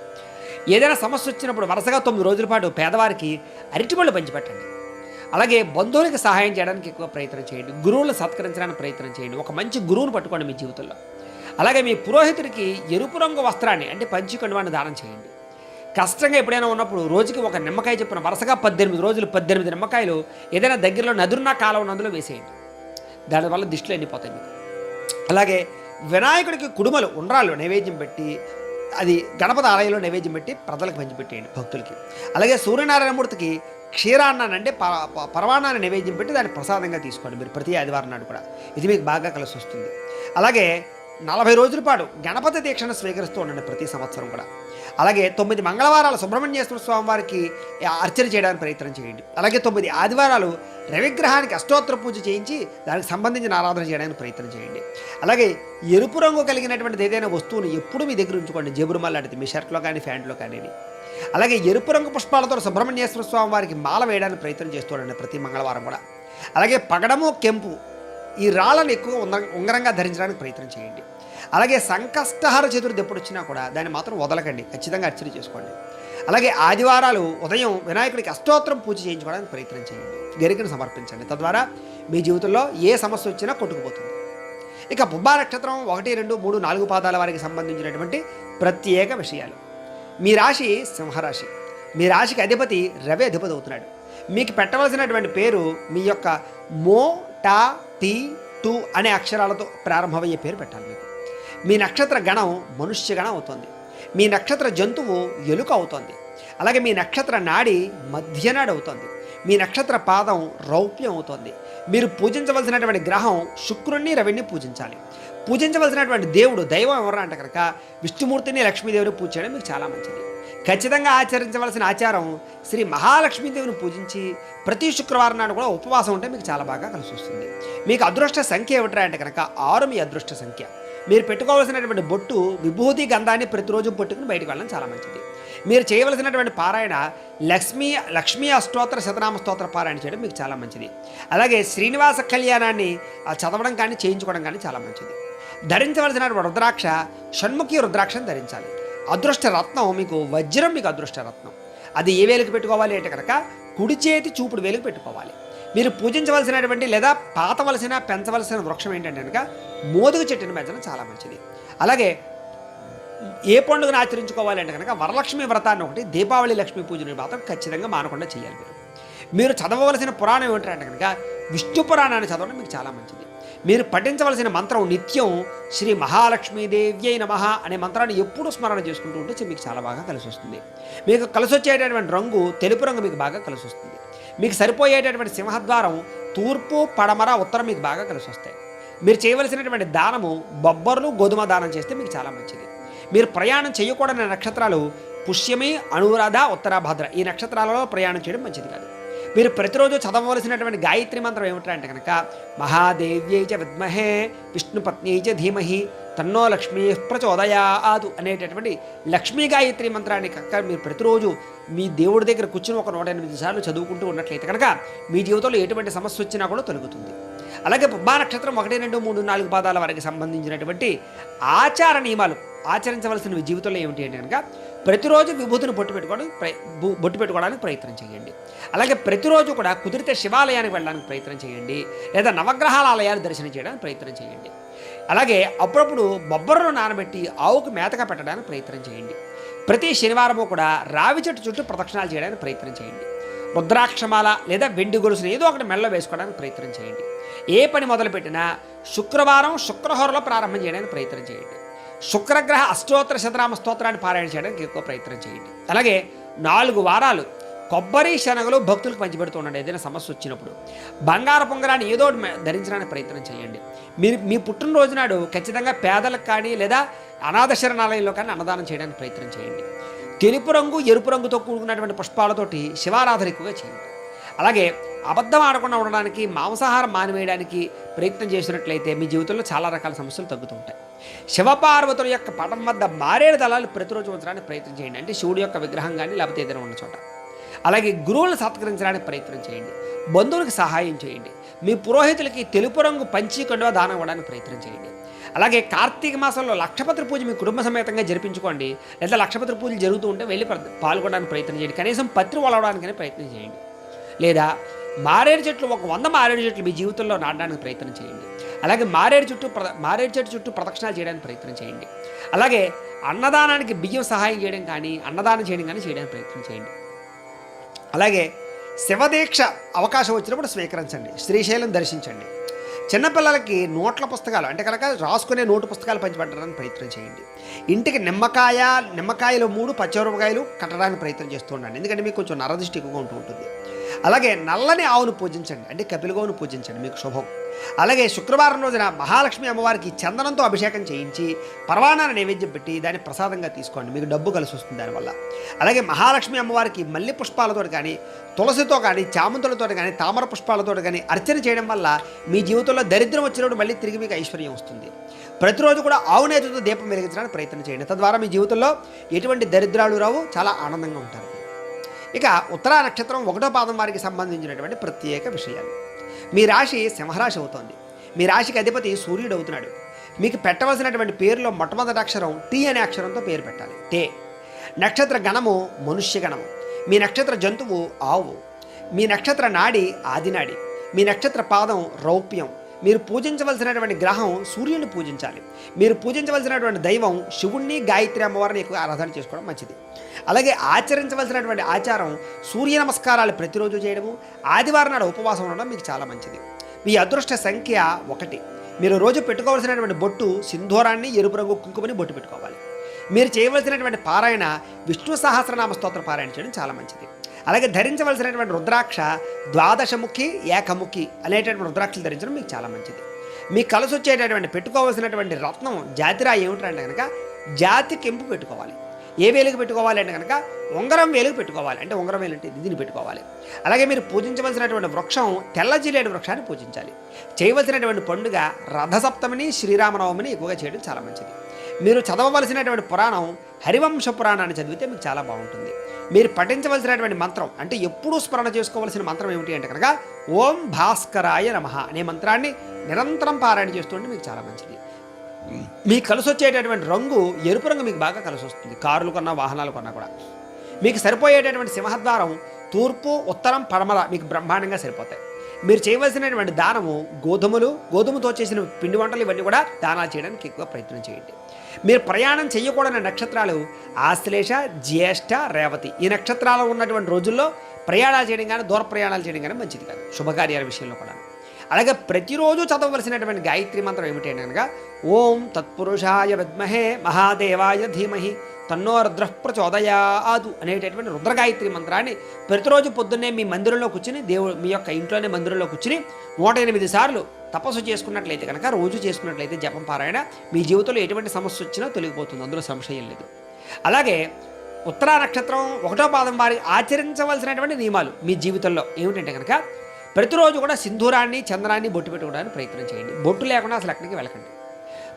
ఏదైనా సమస్య వచ్చినప్పుడు వరుసగా 9 రోజుల పాటు పేదవారికి అరటిపళ్ళు పంచిపెట్టండి. అలాగే బంధువులకి సహాయం చేయడానికి ఎక్కువ ప్రయత్నం చేయండి. గురువులను సత్కరించడానికి ప్రయత్నం చేయండి. ఒక మంచి గురువును పట్టుకోండి మీ జీవితంలో. అలాగే మీ పురోహితుడికి ఎరుపు రంగు వస్త్రాన్ని అంటే పంచి కండువాన్ని దానం చేయండి. కష్టంగా ఎప్పుడైనా ఉన్నప్పుడు రోజుకి ఒక నిమ్మకాయ చొప్పున వరుసగా 18 రోజులు 18 నిమ్మకాయలు ఏదైనా దగ్గరలో నదురున్న కాలం నందులో వేసేయండి. దానివల్ల దిష్టిలో ఎండిపోతాయి మీకు. అలాగే వినాయకుడికి కుడుమలు, ఉండ్రాళ్ళు నైవేద్యం పెట్టి అది గణపతి ఆలయంలో నైవేద్యం పెట్టి ప్రజలకు పంచిపెట్టేయండి, భక్తులకి. అలాగే సూర్యనారాయణమూర్తికి క్షీరాన్నాన్ని అంటే పరమాన్నాన్ని నైవేద్యం పెట్టి దాన్ని ప్రసాదంగా తీసుకోండి మీరు ప్రతి ఆదివారం నాడు కూడా. ఇది మీకు బాగా కలిసి వస్తుంది. అలాగే 40 రోజుల పాటు గణపతి దీక్షను స్వీకరిస్తూ ఉండండి ప్రతి సంవత్సరం కూడా. అలాగే 9 మంగళవారాలు సుబ్రహ్మణ్యేశ్వర స్వామి వారికి అర్చన చేయడానికి ప్రయత్నం చేయండి. అలాగే 9 ఆదివారాలు రవిగ్రహానికి అష్టోత్తర పూజ చేయించి దానికి సంబంధించిన ఆరాధన చేయడానికి ప్రయత్నం చేయండి. అలాగే ఎరుపు రంగు కలిగినటువంటిది ఏదైనా వస్తువుని ఎప్పుడు మీ దగ్గర ఉంచుకోండి, జేబురుమాల లాంటిది మీ షర్ట్లో కానీ, ప్యాంట్లో కానీ. అలాగే ఎరుపు రంగు పుష్పాలతో సుబ్రహ్మణ్యేశ్వర స్వామి వారికి మాల వేయడానికి ప్రయత్నం చేస్తుండండి ప్రతి మంగళవారం కూడా. అలాగే పగడము, కెంపు ఈ రాళ్ళను ఎక్కువ ఉంగరంగా ధరించడానికి ప్రయత్నం చేయండి. అలాగే సంకష్టహార చతుర్థి ఎప్పుడు వచ్చినా కూడా దాన్ని మాత్రం వదలకండి, ఖచ్చితంగా అర్చన చేసుకోండి. అలాగే ఆదివారాలు ఉదయం వినాయకుడికి అష్టోత్తరం పూజ చేయించుకోవడానికి ప్రయత్నం చేయండి, గరికను సమర్పించండి. తద్వారా మీ జీవితంలో ఏ సమస్య వచ్చినా కొట్టుకుపోతుంది. ఇక పుబ్బా నక్షత్రం 1, 2, 3, 4 పాదాల వారికి సంబంధించినటువంటి ప్రత్యేక విషయాలు. మీ రాశి సింహరాశి. మీ రాశికి అధిపతి రవి అధిపతి అవుతున్నాడు. మీకు పెట్టవలసినటువంటి పేరు మీ యొక్క మో, టా, టీ, టు అనే అక్షరాలతో ప్రారంభమయ్యే పేరు పెట్టాలి మీకు. మీ నక్షత్ర గణం మనుష్య గణం అవుతుంది. మీ నక్షత్ర జంతువు ఎలుక అవుతుంది. అలాగే మీ నక్షత్ర నాడి మధ్యనాడి అవుతుంది. మీ నక్షత్ర పాదం రౌప్యం అవుతుంది. మీరు పూజించవలసినటువంటి గ్రహం శుక్రుణ్ణి, రవిని పూజించాలి. పూజించవలసినటువంటి దేవుడు, దైవం ఎవరు అంటే కనుక విష్ణుమూర్తిని, లక్ష్మీదేవిని పూజ చేయడం మీకు చాలా మంచిది. ఖచ్చితంగా ఆచరించవలసిన ఆచారం శ్రీ మహాలక్ష్మీదేవిని పూజించి ప్రతి శుక్రవారం నాడు కూడా ఉపవాసం ఉంటే మీకు చాలా బాగా కలిసి వస్తుంది. మీకు అదృష్ట సంఖ్య ఏమిట్రా అంటే కనుక 6 మీ అదృష్ట సంఖ్య. మీరు పెట్టుకోవాల్సినటువంటి బొట్టు విభూతి గంధాన్ని ప్రతిరోజు పట్టుకుని బయటకు వెళ్ళడం చాలా మంచిది. మీరు చేయవలసినటువంటి పారాయణ లక్ష్మీ అష్టోత్తర శతనామ స్తోత్ర పారాయణ చేయడం మీకు చాలా మంచిది. అలాగే శ్రీనివాస కళ్యాణాన్ని చదవడం కానీ చేయించుకోవడం కానీ చాలా మంచిది. ధరించవలసిన రుద్రాక్ష షణ్ముఖి రుద్రాక్షను ధరించాలి. అదృష్ట రత్నం మీకు వజ్రం, మీకు అదృష్ట రత్నం. అది ఏ వేలుకు పెట్టుకోవాలి అంటే కనుక కుడి చేతి చూపుడు వేలుకు పెట్టుకోవాలి. మీరు పూజించవలసినటువంటి లేదా పాతవలసిన పెంచవలసిన వృక్షం ఏంటంటే కనుక మోదుగు చెట్టును పెంచడం చాలా మంచిది. అలాగే ఏ పండుగను ఆచరించుకోవాలి అంటే కనుక వరలక్ష్మి వ్రతాన్ని ఒకటి, దీపావళి లక్ష్మీ పూజని మాత్రం ఖచ్చితంగా మానకుండా చేయాలి. మీరు చదవవలసిన పురాణం ఏమిటంటే కనుక విష్ణు పురాణాన్ని చదవడం మీకు చాలా మంచిది. మీరు పఠించవలసిన మంత్రం నిత్యం శ్రీ మహాలక్ష్మీదేవ్యై నమః అనే మంత్రాన్ని ఎప్పుడూ స్మరణ చేసుకుంటూ ఉంటే మీకు చాలా బాగా కలిసి వస్తుంది. మీకు కలిసి వచ్చేటటువంటి రంగు తెలుపు రంగు మీకు బాగా కలిసి వస్తుంది. మీకు సరిపోయేటటువంటి సింహద్వారం తూర్పు, పడమర, ఉత్తరం మీకు బాగా కలిసి వస్తాయి. మీరు చేయవలసినటువంటి దానము బొబ్బర్లు, గోధుమ దానం చేస్తే మీకు చాలా మంచిది. మీరు ప్రయాణం చేయకూడని నక్షత్రాలు పుష్యమి, అనురాధ, ఉత్తరాభద్ర. ఈ నక్షత్రాలలో ప్రయాణం చేయడం మంచిది కాదు. మీరు ప్రతిరోజు చదవవలసినటువంటి గాయత్రి మంత్రం ఏమిటంటే కనుక మహాదేవ్యై చ విద్మహే విష్ణుపత్న్యై చ ధీమహి తన్నో లక్ష్మీ ప్రచోదయాదు అనేటటువంటి లక్ష్మీ గాయత్రి మంత్రాన్ని కనుక మీరు ప్రతిరోజు మీ దేవుడి దగ్గర కూర్చుని ఒక 108 సార్లు చదువుకుంటూ ఉన్నట్లయితే కనుక మీ జీవితంలో ఎటువంటి సమస్య వచ్చినా కూడా తొలగుతుంది. అలాగే పుబ్బా నక్షత్రం 1, 2, 3, 4 పాదాల వారికి సంబంధించినటువంటి ఆచార నియమాలు ఆచరించవలసిన జీవితంలో ఏమిటి అంటే కనుక ప్రతిరోజు విభూతిని బొట్టు పెట్టుకోవడానికి ప్రయత్నం చేయండి. అలాగే ప్రతిరోజు కూడా కుదిరితే శివాలయానికి వెళ్ళడానికి ప్రయత్నం చేయండి, లేదా నవగ్రహాల ఆలయాలు దర్శనం చేయడానికి ప్రయత్నం చేయండి. అలాగే అప్పుడప్పుడు బొబ్బర్లను నానబెట్టి ఆవుకు మేతగా పెట్టడానికి ప్రయత్నం చేయండి. ప్రతి శనివారము కూడా రావి చెట్టు చుట్టూ ప్రదక్షిణాలు చేయడానికి ప్రయత్నం చేయండి. రుద్రాక్షమాల లేదా వెండి గొలుసును ఏదో ఒకటి మెడలో వేసుకోవడానికి ప్రయత్నం చేయండి. ఏ పని మొదలుపెట్టినా శుక్రవారం శుక్రహోరలో ప్రారంభం చేయడానికి ప్రయత్నం చేయండి. శుక్రగ్రహ అష్టోత్తర శతనామ స్తోత్రాన్ని పారాయణ చేయడానికి ఎక్కువ ప్రయత్నం చేయండి. అలాగే 4 వారాలు కొబ్బరి శనగలు భక్తులకు పంచిపెడుతూ ఉండండి. ఏదైనా సమస్య వచ్చినప్పుడు బంగారు పొంగరాన్ని ఏదో ధరించడానికి ప్రయత్నం చేయండి. మీరు మీ పుట్టినరోజు నాడు ఖచ్చితంగా పేదలకు కానీ లేదా అనాథ శరణాలయంలో కానీ అన్నదానం చేయడానికి ప్రయత్నం చేయండి. తెలుపు రంగు, ఎరుపు రంగుతో కూడుకున్నటువంటి పుష్పాలతోటి శివారాధన ఎక్కువగా చేయండి. అలాగే అబద్ధం ఆడకుండా ఉండడానికి, మాంసాహారం మానివేయడానికి ప్రయత్నం చేసినట్లయితే మీ జీవితంలో చాలా రకాల సమస్యలు తగ్గుతుంటాయి. శివపార్వతుల యొక్క పటం వద్ద మారేడు దళాలు ప్రతిరోజు ఉంచడానికి ప్రయత్నం చేయండి. అంటే శివుడి యొక్క విగ్రహం కానీ లేకపోతే ఏదైనా ఉన్న చోట. అలాగే గురువులను సత్కరించడానికి ప్రయత్నం చేయండి. బంధువులకు సహాయం చేయండి. మీ పురోహితులకి తెలుపు రంగు పంచి కండువా దానం ఇవ్వడానికి ప్రయత్నం చేయండి. అలాగే కార్తీక మాసంలో లక్షపత్రి పూజ మీ కుటుంబ సమేతంగా జరిపించుకోండి. లేదా లక్షపత్రి పూజలు జరుగుతూ ఉంటే వెళ్ళి పాల్గొనడానికి ప్రయత్నం చేయండి. కనీసం పత్రి వలవడానికైనా ప్రయత్నం చేయండి. లేదా మారేడు చెట్లు 100 మారేడు చెట్లు మీ జీవితంలో నాటడానికి ప్రయత్నం చేయండి. అలాగే మారేడు చెట్టు చుట్టూ ప్రదక్షిణాలు చేయడానికి ప్రయత్నం చేయండి. అలాగే అన్నదానానికి బియ్యం సహాయం చేయడం కానీ అన్నదానం చేయడం కానీ చేయడానికి ప్రయత్నం చేయండి. అలాగే శివదీక్ష అవకాశం వచ్చినప్పుడు స్వీకరించండి. శ్రీశైలం దర్శించండి. చిన్నపిల్లలకి నోట్ల పుస్తకాలు అంటే కనుక రాసుకునే నోటు పుస్తకాలు పంచిపెట్టడానికి ప్రయత్నం చేయండి. ఇంటికి నిమ్మకాయలు 3 పచ్చిమిరపకాయలు కట్టడానికి ప్రయత్నం చేస్తూ ఉండండి. ఎందుకంటే మీకు కొంచెం నరదృష్టి ఎక్కువగా ఉంటుంది. అలాగే నల్లని ఆవును పూజించండి. అంటే కపిలగోవును పూజించండి, మీకు శుభం. అలాగే శుక్రవారం రోజున మహాలక్ష్మి అమ్మవారికి చందనంతో అభిషేకం చేయించి పరవాణాన్ని నైవేద్యం పెట్టి దాన్ని ప్రసాదంగా తీసుకోండి. మీకు డబ్బు కలిసి వస్తుంది దానివల్ల. అలాగే మహాలక్ష్మి అమ్మవారికి మల్లె పుష్పాలతో కానీ, తులసితో కానీ, చామంతులతో కానీ, తామర పుష్పాలతో కానీ అర్చన చేయడం వల్ల మీ జీవితంలో దరిద్రం వచ్చినప్పుడు మళ్ళీ తిరిగి మీకు ఐశ్వర్యం వస్తుంది. ప్రతిరోజు కూడా ఆవు నేతితో దీపం వెలిగించడానికి ప్రయత్నం చేయండి. తద్వారా మీ జీవితంలో ఎటువంటి దరిద్రాలు రావు, చాలా ఆనందంగా ఉంటారు. ఇక ఉత్తరా నక్షత్రం 1వ పాదం వారికి సంబంధించినటువంటి ప్రత్యేక విషయాలు. మీ రాశి సింహరాశి అవుతోంది. మీ రాశికి అధిపతి సూర్యుడు అవుతున్నాడు. మీకు పెట్టవలసినటువంటి పేరులో మొట్టమొదటి అక్షరం టీ అనే అక్షరంతో పేరు పెట్టాలి. టే. నక్షత్ర గణము మనుష్య గణము. మీ నక్షత్ర జంతువు ఆవు. మీ నక్షత్ర నాడి ఆదినాడి. మీ నక్షత్ర పాదం రౌప్యం. మీరు పూజించవలసినటువంటి గ్రహం సూర్యుని పూజించాలి. మీరు పూజించవలసినటువంటి దైవం శివుణ్ణి, గాయత్రి అమ్మవారిని ఎక్కువ ఆరాధన చేసుకోవడం మంచిది. అలాగే ఆచరించవలసినటువంటి ఆచారం సూర్య నమస్కారాలు ప్రతిరోజు చేయడము, ఆదివారం నాడు ఉపవాసం ఉండడం మీకు చాలా మంచిది. మీ అదృష్ట సంఖ్య 1. మీరు రోజు పెట్టుకోవాల్సినటువంటి బొట్టు సింధూరాన్ని, ఎరుపు రంగు కుంకుమని బొట్టు పెట్టుకోవాలి. మీరు చేయవలసినటువంటి పారాయణ విష్ణు సహస్రనామ స్తోత్ర పారాయణ చేయడం చాలా మంచిది. అలాగే ధరించవలసినటువంటి రుద్రాక్ష ద్వాదశముఖి, ఏకముఖి అనేటటువంటి రుద్రాక్షలు ధరించడం మీకు చాలా మంచిది. మీకు కలిసి వచ్చేటటువంటి పెట్టుకోవాల్సినటువంటి రత్నం జాతిరాయి ఏమిటంటే కనుక జాతి కెంపు పెట్టుకోవాలి. ఏ వేలుగు పెట్టుకోవాలి అంటే కనుక ఉంగరం వేలుగు పెట్టుకోవాలి. అంటే ఉంగరం వేలు అంటే దీన్ని పెట్టుకోవాలి. అలాగే మీరు పూజించవలసినటువంటి వృక్షం తెల్ల జిల్లేడు వృక్షాన్ని పూజించాలి. చేయవలసినటువంటి పండుగ రథసప్తమిని, శ్రీరామనవమిని ఎక్కువగా చేయడం చాలా మంచిది. మీరు చదవవలసినటువంటి పురాణం హరివంశ పురాణాన్ని చదివితే మీకు చాలా బాగుంటుంది. మీరు పఠించవలసినటువంటి మంత్రం అంటే ఎప్పుడూ స్మరణ చేసుకోవాల్సిన మంత్రం ఏమిటి అంటే కనుక ఓం భాస్కరాయ నమః అనే మంత్రాన్ని నిరంతరం పారాయణ చేస్తుంటే మీకు చాలా మంచిది. మీకు కలిసి వచ్చేటటువంటి రంగు ఎరుపు రంగు మీకు బాగా కలిసి వస్తుంది. కారులు కొన్నా వాహనాలు కొన్నా కూడా మీకు సరిపోయేటటువంటి సింహద్వారం తూర్పు ఉత్తరం పడమర మీకు బ్రహ్మాండంగా సరిపోతాయి. మీరు చేయవలసినటువంటి దానము గోధుమతో చేసిన పిండి వంటలు ఇవన్నీ కూడా దానాలు చేయడానికి ఎక్కువ ప్రయత్నం చేయండి. మీరు ప్రయాణం చేయకూడని నక్షత్రాలు ఆశ్లేష జ్యేష్ఠ రేవతి. ఈ నక్షత్రాలు ఉన్నటువంటి రోజుల్లో ప్రయాణాలు చేయడం కానీ దూర ప్రయాణాలు చేయడం కానీ మంచిది కాదు, శుభకార్యాల విషయంలో కూడా. అలాగే ప్రతిరోజు చదవవలసినటువంటి గాయత్రి మంత్రం ఏమిటి అనగా ఓం తత్పురుషాయ విద్మహే మహాదేవాయ ధీమహి తన్నో రుద్ర ప్రచోదయాదు అనేటటువంటి రుద్రగాయత్రి మంత్రాన్ని ప్రతిరోజు పొద్దున్నే మీ మందిరంలో కూర్చుని మీ యొక్క ఇంట్లోనే మందిరంలో కూర్చుని 108 సార్లు తపస్సు చేసుకున్నట్లయితే కనుక రోజు చేసుకున్నట్లయితే జపం పారాయణ మీ జీవితంలో ఎటువంటి సమస్య వచ్చినా తొలగిపోతుంది, అందులో సంశయం లేదు. అలాగే ఉత్తరా నక్షత్రం 1వ పాదం వారి ఆచరించవలసినటువంటి నియమాలు మీ జీవితంలో ఏమిటంటే కనుక ప్రతిరోజు కూడా సింధూరాన్ని చంద్రాన్ని బొట్టు పెట్టుకోవడానికి ప్రయత్నం చేయండి. బొట్టు లేకుండా అసలు ఎక్కడికి వెళ్ళకండి.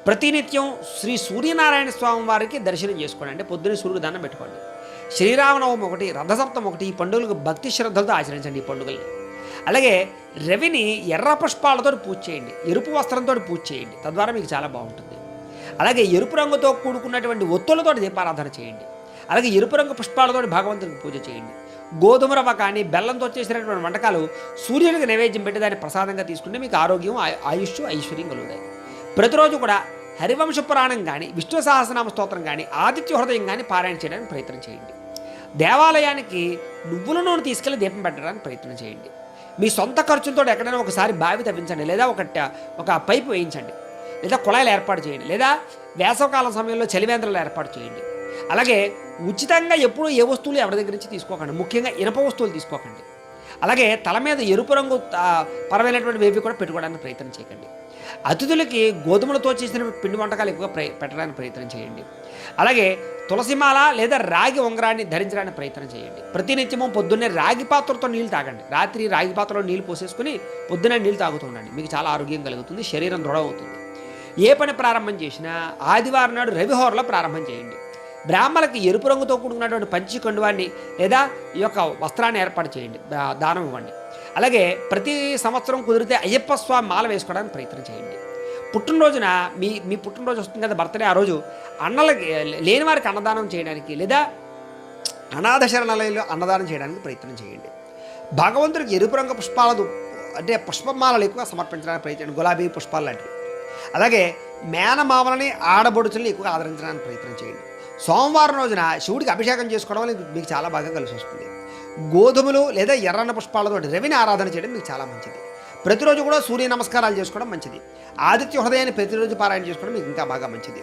ప్రతినిత్యం శ్రీ సూర్యనారాయణ స్వామి వారికి దర్శనం చేసుకోండి, అంటే పొద్దున్న సూర్యుడు దండం పెట్టుకోండి. శ్రీరామనవమి ఒకటి, రథసప్తం ఒకటి, ఈ పండుగలకు భక్తి శ్రద్ధలతో ఆచరించండి ఈ పండుగల్ని. అలాగే రవిని ఎర్ర పుష్పాలతో పూజ చేయండి, ఎరుపు వస్త్రంతో పూజ చేయండి, తద్వారా మీకు చాలా బాగుంటుంది. అలాగే ఎరుపు రంగుతో కూడుకున్నటువంటి ఒత్తులతో దీపారాధన చేయండి. అలాగే ఎరుపు రంగు పుష్పాలతో భగవంతునికి పూజ చేయండి. గోధుమ రవ్వ కానీ బెల్లంతో చేసినటువంటి వంటకాలు సూర్యునికి నైవేద్యం పెట్టి దాన్ని ప్రసాదంగా తీసుకుంటే మీకు ఆరోగ్యం ఆయుష్ ఐశ్వర్యం కలుగుతాయి. ప్రతిరోజు కూడా హరివంశ పురాణం కానీ విష్ణు సహస్రనామ స్తోత్రం కానీ ఆదిత్య హృదయం కానీ పారాయణ చేయడానికి ప్రయత్నం చేయండి. దేవాలయానికి నువ్వుల నూనె తీసుకెళ్లి దీపం పెట్టడానికి ప్రయత్నం చేయండి. మీ సొంత ఖర్చులతో ఎక్కడైనా ఒకసారి బావి తవ్వించండి, లేదా ఒక పైపు వేయించండి, లేదా కుళాయిలు ఏర్పాటు చేయండి, లేదా వేసవకాలం సమయంలో చలివేంద్రాలు ఏర్పాటు చేయండి. అలాగే ఉచితంగా ఎప్పుడూ ఏ వస్తువులు ఎవరి దగ్గర నుంచి తీసుకోకండి, ముఖ్యంగా ఇనప వస్తువులు తీసుకోకండి. అలాగే తల మీద ఎరుపు రంగు పరమైనటువంటి వేవి కూడా పెట్టుకోవడానికి ప్రయత్నం చేయకండి. అతిథులకి గోధుమలతో చేసిన పిండి వంటకాలు ఎక్కువగా పెట్టడానికి ప్రయత్నం చేయండి. అలాగే తులసిమాల లేదా రాగి ఉంగరాన్ని ధరించడానికి ప్రయత్నం చేయండి. ప్రతినిత్యము పొద్దున్నే రాగి పాత్రతో నీళ్ళు తాగండి. రాత్రి రాగి పాత్రలో నీళ్ళు పోసేసుకుని పొద్దున్నే నీళ్ళు తాగుతూ ఉండండి, మీకు చాలా ఆరోగ్యం కలుగుతుంది, శరీరం దృఢమవుతుంది. ఏ పని ప్రారంభం చేసినా ఆదివారం నాడు రవిహోరలో ప్రారంభం చేయండి. బ్రాహ్మణులకి ఎరుపు రంగుతో కూడుకున్నటువంటి పంచి కండువాన్ని లేదా ఈ యొక్క వస్త్రాన్ని ఏర్పాటు చేయండి, దానం ఇవ్వండి. అలాగే ప్రతి సంవత్సరం కుదిరితే అయ్యప్ప స్వామి మాల వేసుకోవడానికి ప్రయత్నం చేయండి. పుట్టినరోజున మీ పుట్టినరోజు వస్తుంది కదా, బర్త్డే, ఆ రోజు అన్నలకి లేని వారికి అన్నదానం చేయడానికి లేదా అనాథ శరణాలయంలో అన్నదానం చేయడానికి ప్రయత్నం చేయండి. భగవంతుడికి ఎరుపు రంగు పుష్పాలు అంటే పుష్పమాలలు ఎక్కువగా సమర్పించడానికి ప్రయత్నం, గులాబీ పుష్పాలు లాంటివి. అలాగే మేనమామలని ఆడబడుచుల్ని ఎక్కువగా ఆదరించడానికి ప్రయత్నం చేయండి. సోమవారం రోజున శివుడికి అభిషేకం చేసుకోవడం వల్ల మీకు చాలా బాగా కలిసి వస్తుంది. గోధుమలు లేదా ఎర్రన్న పుష్పాలతో రవిని ఆరాధన చేయడం మీకు చాలా మంచిది. ప్రతిరోజు కూడా సూర్య నమస్కారాలు చేసుకోవడం మంచిది. ఆదిత్య హృదయాన్ని ప్రతిరోజు పారాయణ చేసుకోవడం మీకు ఇంకా బాగా మంచిది.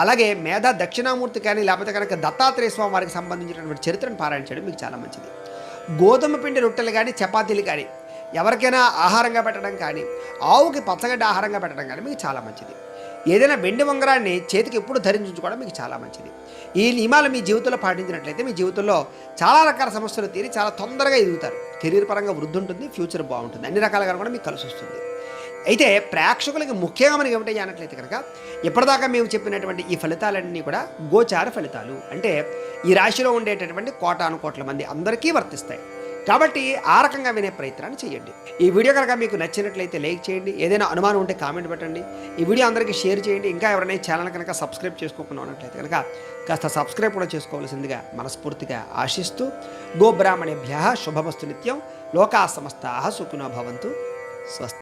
అలాగే మేధా దక్షిణామూర్తి కానీ లేకపోతే కనుక దత్తాత్రేయ స్వామి వారికి సంబంధించినటువంటి చరిత్రను పారాయణ చేయడం మీకు చాలా మంచిది. గోధుమ పిండి రొట్టెలు కానీ చపాతీలు కానీ ఎవరికైనా ఆహారంగా పెట్టడం కానీ ఆవుకి పచ్చగడ్డ ఆహారంగా పెట్టడం కానీ మీకు చాలా మంచిది. ఏదైనా వెండి ఉంగరాన్ని చేతికి ఎప్పుడు ధరించుకోవడం మీకు చాలా మంచిది. ఈ నియమాలు మీ జీవితంలో పాటించినట్లయితే మీ జీవితంలో చాలా రకాల సమస్యలు తీరి చాలా తొందరగా ఎదుగుతారు. కెరీర్ పరంగా వృద్ధి ఉంటుంది, ఫ్యూచర్ బాగుంటుంది, అన్ని రకాలుగా కూడా మీకు కలిసి వస్తుంది. అయితే ప్రేక్షకులకి ముఖ్యంగా మనకి ఏమిటయ్యా అన్నట్లయితే కనుక ఇప్పటిదాకా మేము చెప్పినటువంటి ఈ ఫలితాలన్నీ కూడా గోచార ఫలితాలు, అంటే ఈ రాశిలో ఉండేటటువంటి కోటాను కోట్ల మంది అందరికీ వర్తిస్తాయి. కాబట్టి ఆ రకంగా వినే ప్రయత్నాన్ని చేయండి. ఈ వీడియో కనుక మీకు నచ్చినట్లయితే లైక్ చేయండి, ఏదైనా అనుమానం ఉంటే కామెంట్ పెట్టండి, ఈ వీడియో అందరికీ షేర్ చేయండి. ఇంకా ఎవరైనా ఛానల్ కనుక సబ్స్క్రైబ్ చేసుకోకుండా ఉన్నట్లయితే కనుక కాస్త సబ్స్క్రైబ్ కూడా చేసుకోవాల్సిందిగా మనస్ఫూర్తిగా ఆశిస్తూ గోబ్రాహ్మణేభ్యః శుభమస్తు నిత్యం, లోకా సమస్తాః సుఖినో భవంతు, స్వస్తి.